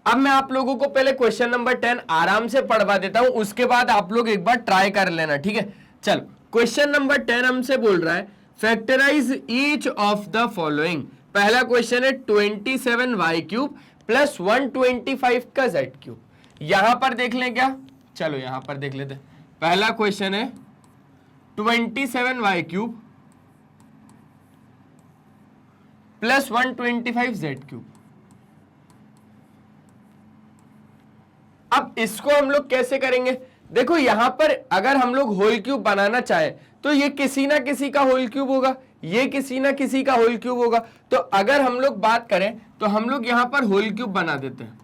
अब मैं आप लोगों को पहले क्वेश्चन नंबर 10 आराम से पढ़वा देता हूं, उसके बाद आप लोग एक बार ट्राई कर लेना, ठीक है? चलो, क्वेश्चन नंबर 10 हमसे बोल रहा है factorise each of the following. पहला क्वेश्चन है 27y³ प्लस 125 का z³ यहां पर देख लें क्या? चलो यहां पर देख लेते हैं। पहला क्वेश्चन है 27y³ प्लस 125 z³। अब इसको हम लोग कैसे करेंगे? देखो यहां पर अगर हम लोग होल क्यूब बनाना चाहे तो ये किसी ना किसी का होल क्यूब होगा, ये किसी ना किसी का होल क्यूब होगा। तो अगर हम लोग बात करें तो हम लोग यहां पर होल क्यूब बना देते हैं।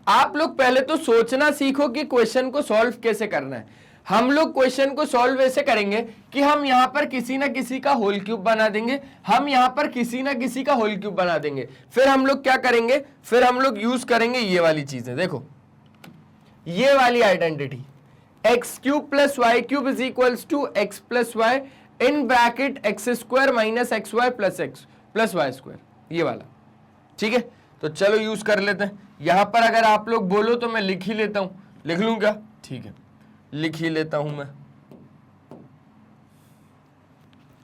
आप लोग पहले तो सोचना सीखो कि क्वेश्चन को सॉल्व कैसे करना है। हम लोग क्वेश्चन को सॉल्व ऐसे करेंगे कि हम यहां पर किसी ना किसी का होल क्यूब बना देंगे, हम यहां पर किसी ना किसी का होल क्यूब बना देंगे। फिर हम लोग क्या करेंगे, फिर हम लोग यूज करेंगे ये वाली चीजें। देखो ये वाली identity, x³ plus y³ is equals to x plus y in bracket x² minus xy plus x plus y², ये वाला, ठीक है? तो चलो यूज कर लेते हैं। यहां पर अगर आप लोग बोलो तो मैं लिख ही लेता हूं, लिख लूं क्या? ठीक है, लिख ही लेता हूं मैं।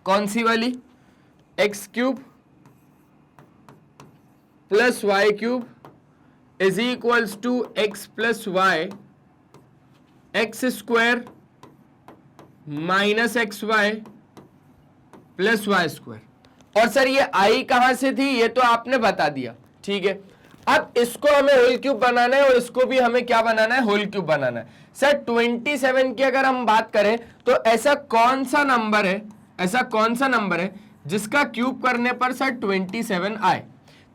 कौन सी वाली? x³ plus y³ is equals to x plus y x² minus xy plus y²। और सर ये आई कहां से थी, ये तो आपने बता दिया, ठीक है? अब इसको हमें होल क्यूब बनाना है और इसको भी हमें क्या बनाना है, होल क्यूब बनाना है। सर 27 की अगर हम बात करें तो ऐसा कौन सा नंबर है, ऐसा कौन सा नंबर है जिसका क्यूब करने पर सर 27 आए?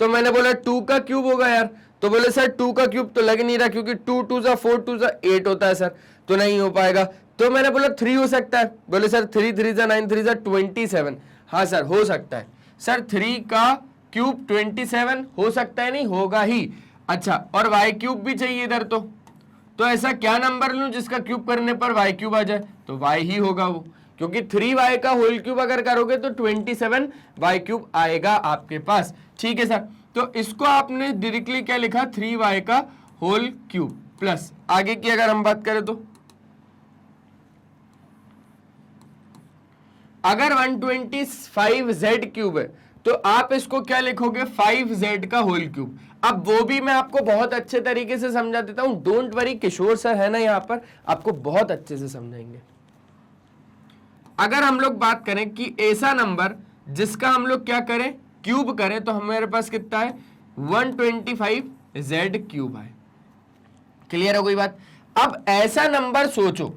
तो मैंने बोला 2 का क्यूब होगा यार, तो बोले सर 2 का क्यूब तो लग नहीं रहा क्योंकि 2 2 जा 4 2 जा 8 होता है सर, तो नहीं हो पाएगा। तो मैंने बोला 3 हो सकता है, बोले सर 3 3 जा 9 3 जा 27। हाँ सर हो सकता है सर, 3 का क्यूब 27 हो सकता है, नहीं होगा ही। अच्छा, और y³ भी चाहिए इधर, तो ऐसा क्या नंबर लूं जिसका क्यूब करने पर y³ आ जाए? तो y ही होगा वो, क्योंकि 3y का होल क्यूब अगर करोगे तो 27 y³ आएगा आपके पास, ठीक है सर? तो इसको आपने डायरेक्टली क्या लिखा, 3y का होल क्यूब प्लस आगे की अगर हम बात करें तो अगर 125 z³ है तो आप इसको क्या लिखोगे, 5z का होल क्यूब। अब वो भी मैं आपको बहुत अच्छे तरीके से समझा देता हूं, डोंट वरी, किशोर सर है ना यहाँ पर, आपको बहुत अच्छे से समझाएंगे। अगर हम लोग बात करें कि ऐसा नंबर जिसका हम लोग क्या करें, क्यूब करें, तो हमारे पास कितना है, 125 z³ है। क्लियर हो गई बात? अब ऐसा नंबर सोचो,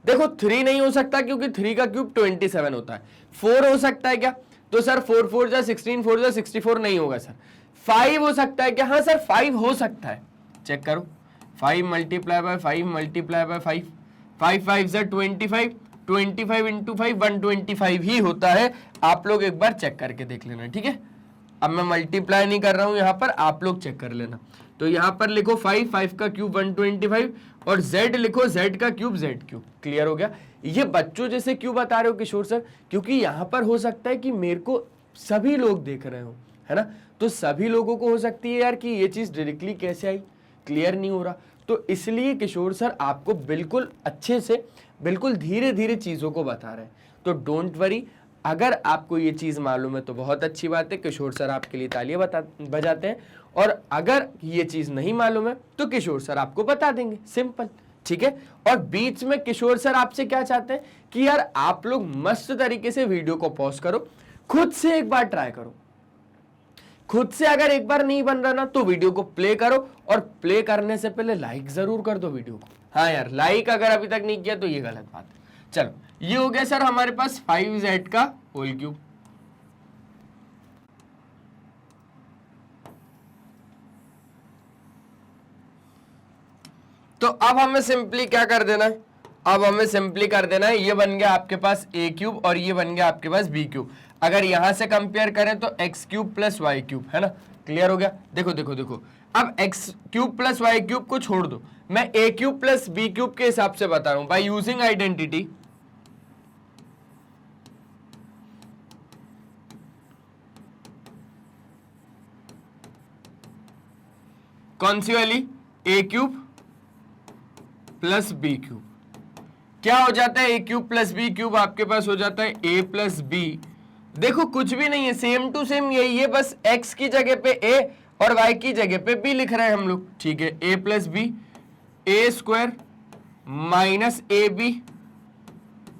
देखो 3 नहीं हो सकता क्योंकि 3 का क्यूब 27 होता है। 4 हो सकता है क्या? तो सर 4 4 जा 16, 4 जा 64 नहीं होगा सर। 5 हो सकता है क्या? हाँ सर 5 हो सकता है, चेक करो, 5 मल्टीप्लाई बाय 5 मल्टीप्लाई बाय 5, 5 5 जा 25, 25 इंटू 5 125 ही होता है। आप लोग एक बार चेक करके देख लेना, ठीक है? अब मैं मल्टीप्लाई नहीं कर रहा हूं यहां पर, आप लोग चेक कर लेना। तो यहां पर लिखो 5 5 का क्यूब 125 और z लिखो z का क्यूब z³। क्लियर हो गया? ये बच्चों जैसे क्यों बता रहे हो किशोर सर? क्योंकि यहां पर हो सकता है कि मेरे को सभी लोग देख रहे हो, है ना? तो सभी लोगों को हो सकती है यार कि ये चीज डायरेक्टली कैसे आई, क्लियर नहीं हो रहा। तो इसलिए किशोर सर आपको बिल्कुल अच्छे से, बिल्कुल धीरे धीरे चीजों को बता रहे हैं। तो डोंट वरी, अगर आपको ये चीज मालूम है तो बहुत अच्छी बात है, किशोर सर आपके लिए तालियां बजाते हैं। और अगर ये चीज नहीं मालूम है तो किशोर सर आपको बता देंगे, सिंपल। ठीक है। और बीच में किशोर सर आपसे क्या चाहते हैं कि यार आप लोग मस्त तरीके से वीडियो को पॉज करो, खुद से एक बार ट्राई करो, खुद से अगर एक बार नहीं बन रहा ना तो वीडियो को प्ले करो, और प्ले करने से पहले लाइक जरूर कर दो वीडियो को। हाँ यार, लाइक अगर अभी तक नहीं किया तो ये गलत बात है। चलो, ये हो गया सर हमारे पास 5z का होल क्यूब। तो अब हमें सिंपली क्या कर देना है, अब हमें सिंपली कर देना है, ये बन गया आपके पास a क्यूब और ये बन गया आपके पास b क्यूब। अगर यहां से कंपेयर करें तो x cube plus y cube, है ना, क्लियर हो गया। देखो देखो देखो, अब x cube plus y cube को छोड़ दो, मैं a cube plus b cube के हिसाब से बता रहा हूं बाय यूजिंग आइडेंटिटी। कौन सी वाली, a cube plus b cube. क्या हो जाता है, a cube plus b cube आपके पास हो जाता है ए प्लस बी। देखो कुछ भी नहीं है, सेम टू सेम यही है, बस x की जगह पे a और y की जगह पे b लिख रहे हैं हम लोग, ठीक है। a plus b, a square minus a b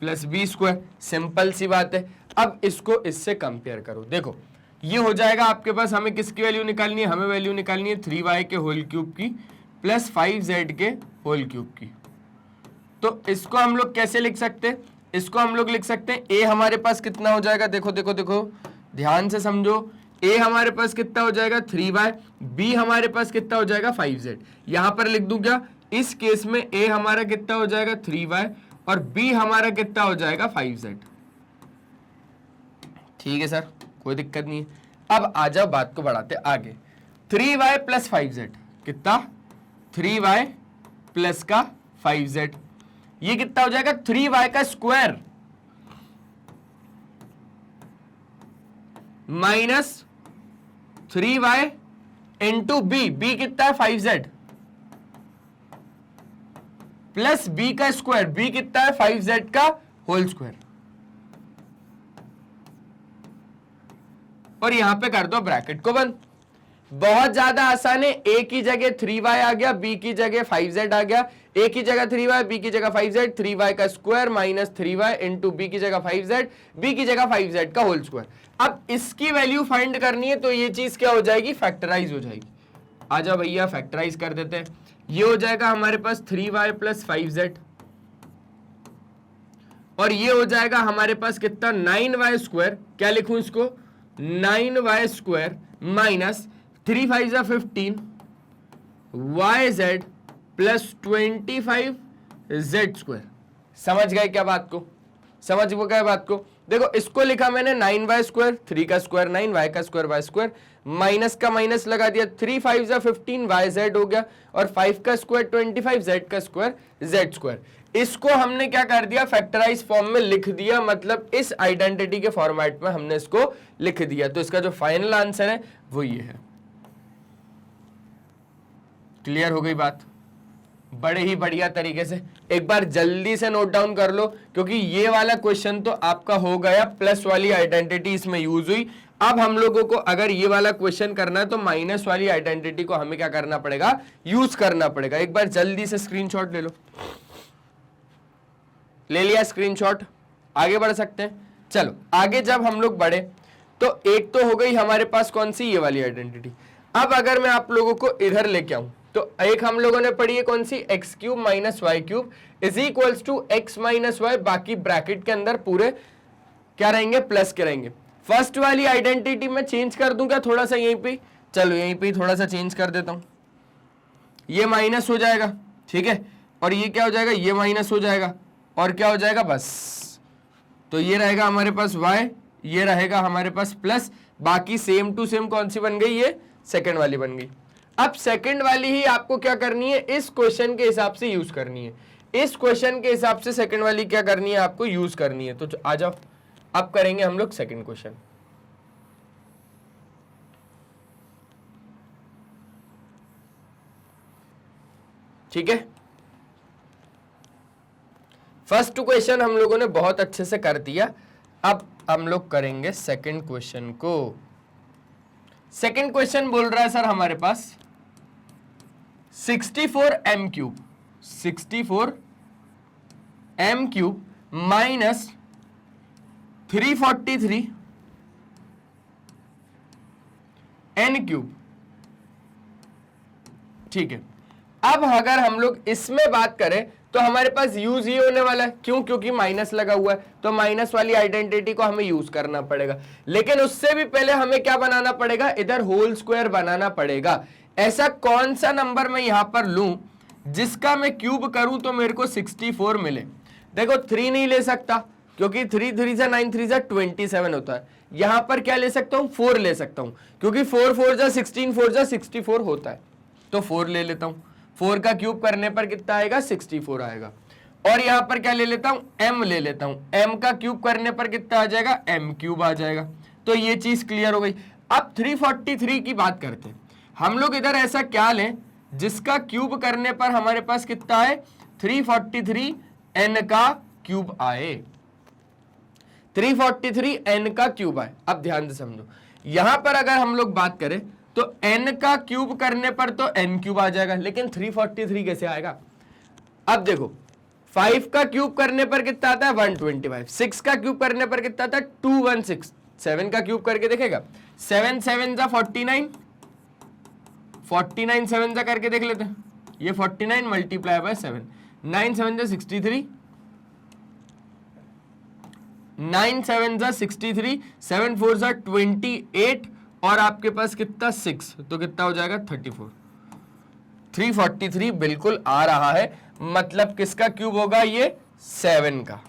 plus b square, simple सी बात है। अब इसको इससे कंपेयर करो, देखो ये हो जाएगा आपके पास, हमें किसकी वैल्यू निकालनी है, हमें वैल्यू निकालनी है 3y के होल क्यूब की प्लस 5z के होल क्यूब की। तो इसको हम लोग कैसे लिख सकते हैं, इसको हम लोग लिख सकते हैं, a हमारे पास कितना हो जाएगा, देखो देखो देखो ध्यान से समझो, a हमारे पास कितना हो जाएगा 3y, b हमारे पास कितना हो जाएगा 5z। यहां पर लिख दूं क्या, इस केस में a हमारा कितना हो जाएगा 3y और b हमारा कितना हो जाएगा 5z। ठीक है सर, कोई दिक्कत नहीं है। अब आ जाओ बात को बढ़ाते आगे, 3y प्लस 5z कितना, 3y प्लस का 5z, ये कितना हो जाएगा 3y का square minus 3y into b कितना है 5z प्लस b का स्क्वायर, b कितना है 5z का होल स्क्वायर, और यहां पे कर दो ब्रैकेट को बंद। बहुत ज्यादा आसान है, a की जगह 3y आ गया, b की जगह 5z आ गया, a की जगह 3y, b की जगह 5z, 3y का square minus 3y into b की जगह 5z, b की जगह 5z का होल स्क्वायर। अब इसकी वैल्यू फाइंड करनी है तो ये चीज क्या हो जाएगी, फैक्टराइज हो जाएगी। आ जाओ भैया फैक्टराइज कर देते हैं, ये हो जाएगा हमारे पास 3y प्लस 5z, और ये हो जाएगा हमारे पास कितना 9y स्क्वायर, क्या लिखूं इसको 9y square minus 3 5 15 yz plus 25 z square. समझ गए क्या बात को, समझ गए बात को। देखो इसको लिखा मैंने 9y स्क्वायर, 3 का स्क्वायर 9, y का स्क्वायर y स्क्वायर, माइनस का माइनस लगा दिया, 3 5 15 yz हो गया, और 5 का स्क्वायर 25 z का स्क्वायर z स्क्वायर। इसको हमने क्या कर दिया, फैक्टराइज फॉर्म में लिख दिया, मतलब इस आइडेंटिटी के फॉर्मेट में हमने इसको लिख दिया। तो इसका जो फाइनल आंसर है वो ये है। क्लियर हो गई बात, बड़े ही बढ़िया तरीके से। एक बार जल्दी से नोट डाउन कर लो, क्योंकि ये वाला क्वेश्चन तो आपका हो गया, प्लस वाली आइडेंटिटी इसमें यूज हुई। अब हम लोगों को अगर ये वाला क्वेश्चन करना है तो माइनस वाली आइडेंटिटी को हमें क्या करना पड़ेगा, यूज करना पड़ेगा। एक बार जल्दी से स्क्रीनशॉट ले लो, ले लिया स्क्रीनशॉट, आगे बढ़ सकते हैं। चलो आगे जब हम लोग बढ़े तो एक तो हो गई हमारे पास कौन सी, ये वाली आइडेंटिटी। अब अगर मैं आप लोगों को इधर लेके आऊं तो एक हम लोगों ने पढ़ी है कौन सी, x cube minus y cube is equals to x minus y, बाकी ब्रैकेट के अंदर पूरे क्या रहेंगे, प्लस के रहेंगे। फर्स्ट वाली आइडेंटिटी में चेंज कर दूं क्या थोड़ा सा, यहीं पे चलो यहीं पे थोड़ा सा चेंज कर देता हूं, ये माइनस हो जाएगा, ठीक है, और ये क्या हो जाएगा, ये माइनस हो जाएगा, और क्या हो जाएगा बस, तो ये रहेगा हमारे पास y, ये रहेगा हमारे पास प्लस, बाकी सेम टू सेम कौन सी बन गई, ये सेकंड वाली बन गई। अब सेकंड वाली ही आपको क्या करनी है, इस क्वेश्चन के हिसाब से यूज करनी है, इस क्वेश्चन के हिसाब से सेकंड वाली क्या करनी है, आपको यूज करनी है। तो आ जाओ अब करेंगे हम लोग सेकंड क्वेश्चन। ठीक है, फर्स्ट क्वेश्चन हम लोगों ने बहुत अच्छे से कर दिया, अब हम लोग करेंगे सेकंड क्वेश्चन को। सेकंड क्वेश्चन बोल रहा है सर हमारे पास 64 m cube, 64 m cube minus 343 n cube. ठीक है, अब अगर हम लोग इसमें बात करें तो हमारे पास यूज ही होने वाला है, क्यों? क्योंकि माइनस लगा हुआ है, तो माइनस वाली आइडेंटिटी को हमें यूज करना पड़ेगा। लेकिन उससे भी पहले हमें क्या बनाना पड़ेगा? इधर होल स्क्वायर बनाना पड़ेगा। ऐसा कौन सा नंबर मैं यहां पर लूं जिसका मैं क्यूब करूं तो मेरे को 64 मिले? देखो 3 नहीं ले सकता, क्योंकि 3 3 जा 9 3 जा 27 होता है। यहां पर क्या ले सकता हूं? 4 ले सकता हूं, क्योंकि 4 4 जा 16, 4 जा 64 होता है, तो 4 ले लेता हूं। 4 का क्यूब करने पर कितना आएगा? 64 आएगा। और यहां पर क्या ले लेता हूं? m ले लेता हूं। m का क्यूब करने पर कितना आ जाएगा? m क्यूब आ जाएगा। तो ये चीज क्लियर हो गई। अब 343 की बात करते हैं हम लोग। इधर ऐसा क्या लें जिसका क्यूब करने पर हमारे पास कितना आए? 343 n का क्यूब आए। 343 n का क्यूब आए। अब ध्यान से समझो, यहां पर अगर हम लोग बात करें तो n का क्यूब करने पर तो n क्यूब आ जाएगा, लेकिन 343 कैसे आएगा? अब देखो, 5 का क्यूब करने पर कितना आता है? 125। 6 का क्यूब करने पर कितना आता है? 216। 7 का क्यूब करके देखेगा? 7 7 जा 49, 49 7 जा करके देख लेते हैं। ये 49 मल्टीप्लाई बाय 7, 9 7 जा 63, 9 7 जा 63, 7 4 जा 28, और आपके पास कितना? 6, तो कितना हो जाएगा? 34। 343 बिल्कुल आ रहा है, मतलब किसका क्यूब होगा? ये 7 का।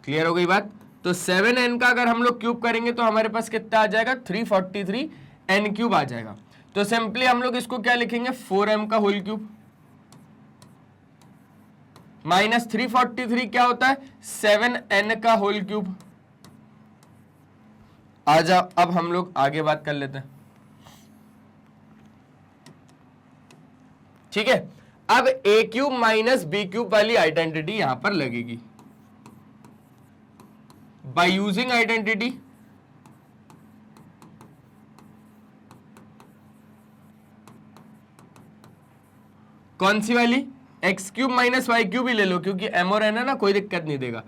क्लियर हो गई बात? तो 7n का अगर हम लोग क्यूब करेंगे तो हमारे पास कितना आ जाएगा? 343 n क्यूब आ जाएगा। तो सिंपली हम लोग इसको क्या लिखेंगे? 4m का होल क्यूब माइनस 343 क्या होता है? 7n का होल क्यूब। आ जाओ, अब हम लोग आगे बात कर लेते हैं। ठीक है, अब a cube minus b cube वाली आइडेंटिटी यहां पर लगेगी बाय यूजिंग आइडेंटिटी। कौन सी वाली? X cube minus y cube ही ले लो, क्योंकि m और n है ना, कोई दिक्कत नहीं देगा।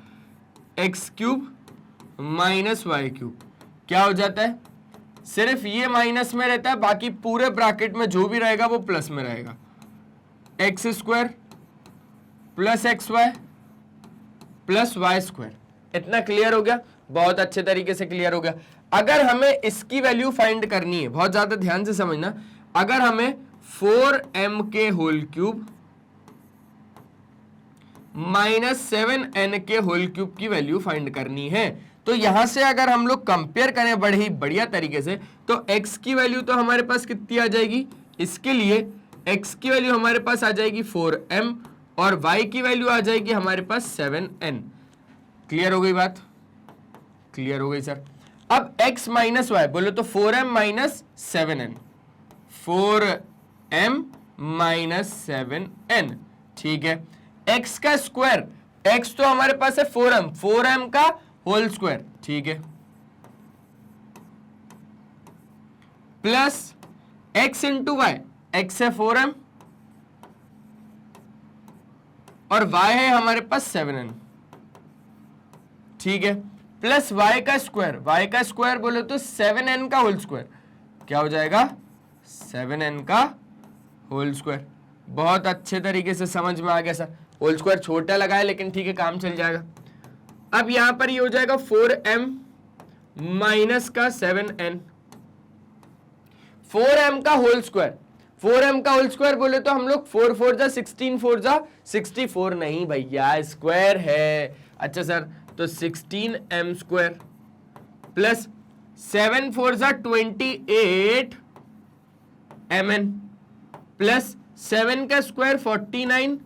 X cube minus y cube क्या हो जाता है? सिर्फ ये माइनस में रहता है, बाकी पूरे ब्रैकेट में जो भी रहेगा वो प्लस में रहेगा। X square plus x y plus y square. इतना क्लियर हो गया? बहुत अच्छे तरीके से क्लियर हो गया। अगर हमें इसकी वैल्यू फाइंड करनी है, बहुत ज्यादा ध्यान से समझना, अगर हमें 4m के होल क्यूब माइनस 7n के होल क्यूब की वैल्यू फाइंड करनी है, तो यहां से अगर हम लोग कंपेयर करें बड़े ही बढ़िया तरीके से, तो x की वैल्यू तो हमारे पास कितनी आ जाएगी? इसके लिए x की वैल्यू हमारे पास आ जाएगी 4m, और y की वैल्यू आ जाएगी हमारे पास 7n। क्लियर हो गई बात? क्लियर हो गई सर। अब x माइनस वाई बोलो तो 4m minus 7n, 4m minus 7n। ठीक है, x का स्क्वायर, x तो हमारे पास है 4m, 4m का होल स्क्वायर। ठीक है, plus x into y, x है 4m और y है हमारे पास 7n। ठीक है, प्लस y का स्क्वायर, y का स्क्वायर बोले तो 7n का होल स्क्वायर। क्या हो जाएगा? 7n का होल स्क्वायर। बहुत अच्छे तरीके से समझ में आ गया सर। होल स्क्वायर छोटा लगाए, लेकिन ठीक है, काम चल जाएगा। अब यहां पर ये हो जाएगा 4m माइनस का 7n, 4m का होल स्क्वायर। 4m का होल स्क्वायर बोले तो हम लोग 4 4 जा 16, 4 जा 64 नहीं भैया, स्क्वायर है। अच्छा सर, तो 16m स्क्वायर प्लस 7 4 जा 28 mn प्लस 7 का स्क्वायर 49,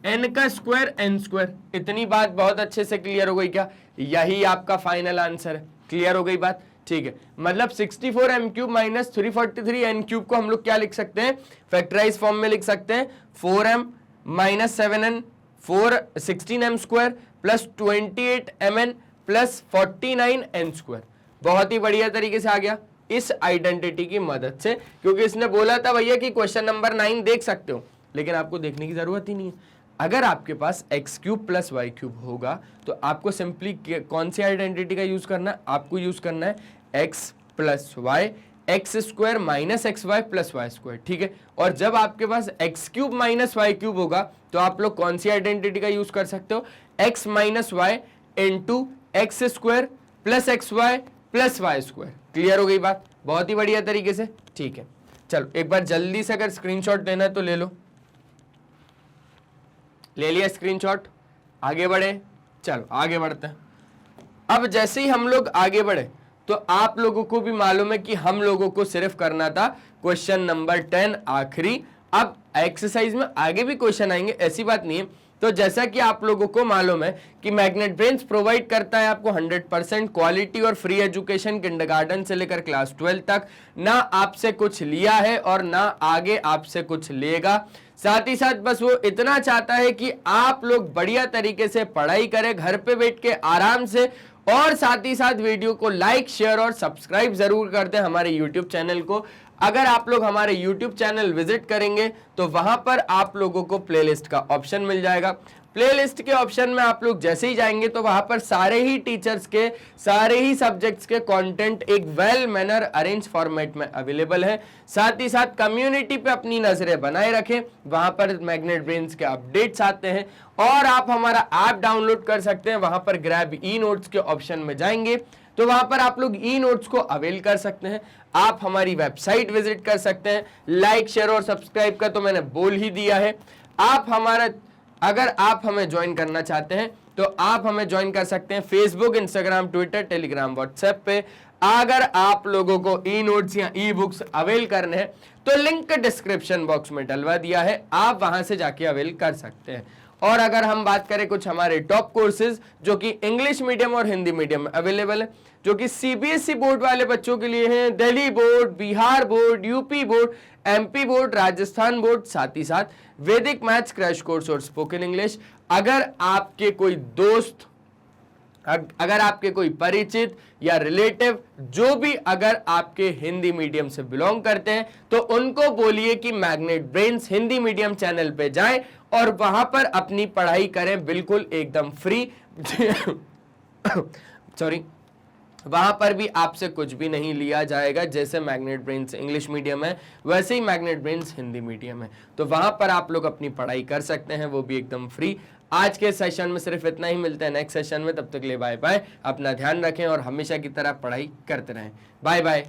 n का स्क्वायर n स्क्वायर। इतनी बात बहुत अच्छे से क्लियर हो गई क्या? यही आपका फाइनल आंसर है। क्लियर हो गई बात? ठीक है, मतलब 64m cube minus 343n cube को हम लोग क्या लिख सकते हैं? फैक्टराइज फॉर्म में लिख सकते हैं। 4m minus 7n 16m square plus 28mn plus 49n square. बहुत ही बढ़िया तरीके से आ गया इस आइडेंटिटी की मदद से, क्योंकि इसने बोला था भैया कि क्वेश्चन नंबर 9 देख सकते हो, लेकिन आपको देखने की जरूरत ही नहीं है। अगर आपके पास x cube plus y cube होगा तो आपको सिंपली कौन सी आइडेंटिटी का यूज करना है, आपको यूज करना है x plus y x square minus x y plus y square, ठीक है। और जब आपके पास x cube minus y cube होगा तो आप लोग कौन सी आइडेंटिटी का यूज कर सकते हो, x minus y into x square plus x y plus y square. Clear हो गई बात, बहुत ही बढ़िया तरीके से, ठीक है। चलो एक बार जल्दी से अगर स्क्रीनशॉट लेना है तो ले लो, ले लिया स्क्रीनशॉट, आगे बढ़े, चलो आगे बढ़ते हैं। अब जैसे ही हम लोग आगे बढ़े तो आप लोगों को भी मालूम है कि हम लोगों को सिर्फ करना था क्वेश्चन नंबर 10 आखिरी। अब एक्सरसाइज में आगे भी क्वेश्चन आएंगे, ऐसी बात नहीं है। तो जैसा कि आप लोगों को मालूम है कि मैग्नेट ब्रेन्स प्रोवाइड करता है आपको 100% क्वालिटी और फ्री एजुकेशन किंडरगार्टन से लेकर क्लास 12 तक। ना आपसे कुछ लिया है और ना आगे आपसे कुछ लेगा। साथ ही साथ बस वो इतना चाहता है कि आप लोग बढ़िया तरीके से पढ़ाई करें घर पे बैठ के आराम से, और साथ ही साथ वीडियो को लाइक शेयर और सब्सक्राइब जरूर कर दें हमारे यूट्यूब चैनल को। अगर आप लोग हमारे YouTube चैनल विजिट करेंगे तो वहां पर आप लोगों को प्लेलिस्ट का ऑप्शन मिल जाएगा। प्लेलिस्ट के ऑप्शन में आप लोग जैसे ही जाएंगे तो वहां पर सारे ही टीचर्स के सारे ही सब्जेक्ट्स के कंटेंट एक वेल मैनर अरेंज फॉर्मेट में अवेलेबल है। साथ ही साथ कम्युनिटी पे अपनी नजरें बनाए रखें, वहां पर मैग्नेट ब्रेन्स के अपडेट्स आते हैं और आप हमारा ऐप डाउनलोड कर सकते हैं। वहां पर ग्रैब ई नोट्स के ऑप्शन में जाएंगे तो वहां पर आप लोग ई नोट्स को अवेल कर सकते हैं। आप हमारी वेबसाइट विजिट कर सकते हैं। लाइक शेयर और सब्सक्राइब का तो मैंने बोल ही दिया है। अगर आप हमें ज्वाइन करना चाहते हैं तो आप हमें ज्वाइन कर सकते हैं Facebook, Instagram, Twitter, Telegram, WhatsApp पे। अगर आप लोगों को ई नोट्स या ई बुक्स अवेल करने हैं तो लिंक डिस्क्रिप्शन बॉक्स में डलवा दिया है, आप वहां से जाके अवेल कर सकते हैं। और अगर हम बात करें कुछ हमारे टॉप कोर्सेज जो कि इंग्लिश मीडियम और हिंदी मीडियम में अवेलेबल है, जो कि सीबीएसई बोर्ड वाले बच्चों के लिए हैं, Delhi board, Bihar board, UP board, MP board, Rajasthan board, साथ ही साथ वैदिक मैथ्स क्रैश कोर्स और स्पोकन इंग्लिश। अगर आपके कोई दोस्त, अगर आपके कोई परिचित या रिलेटिव जो भी अगर आपके हिंदी मीडियम से बिलोंग करते हैं तो उनको बोलिए कि magnet brains Hindi medium channel पे जाएं और वहां पर अपनी पढ़ाई करें, बिल्कुल एकदम फ्री। सॉरी, वहां पर भी आपसे कुछ भी नहीं लिया जाएगा। जैसे मैग्नेट ब्रेन्स इंग्लिश मीडियम है वैसे ही मैग्नेट ब्रेन्स हिंदी मीडियम है, तो वहां पर आप लोग अपनी पढ़ाई कर सकते हैं, वो भी एकदम फ्री। आज के सेशन में सिर्फ इतना ही, मिलते हैं नेक्स्ट सेशन में, तब तक ले बाय बाय। अपना ध्यान रखें और हमेशा की तरह पढ़ाई करते रहें। Bye bye.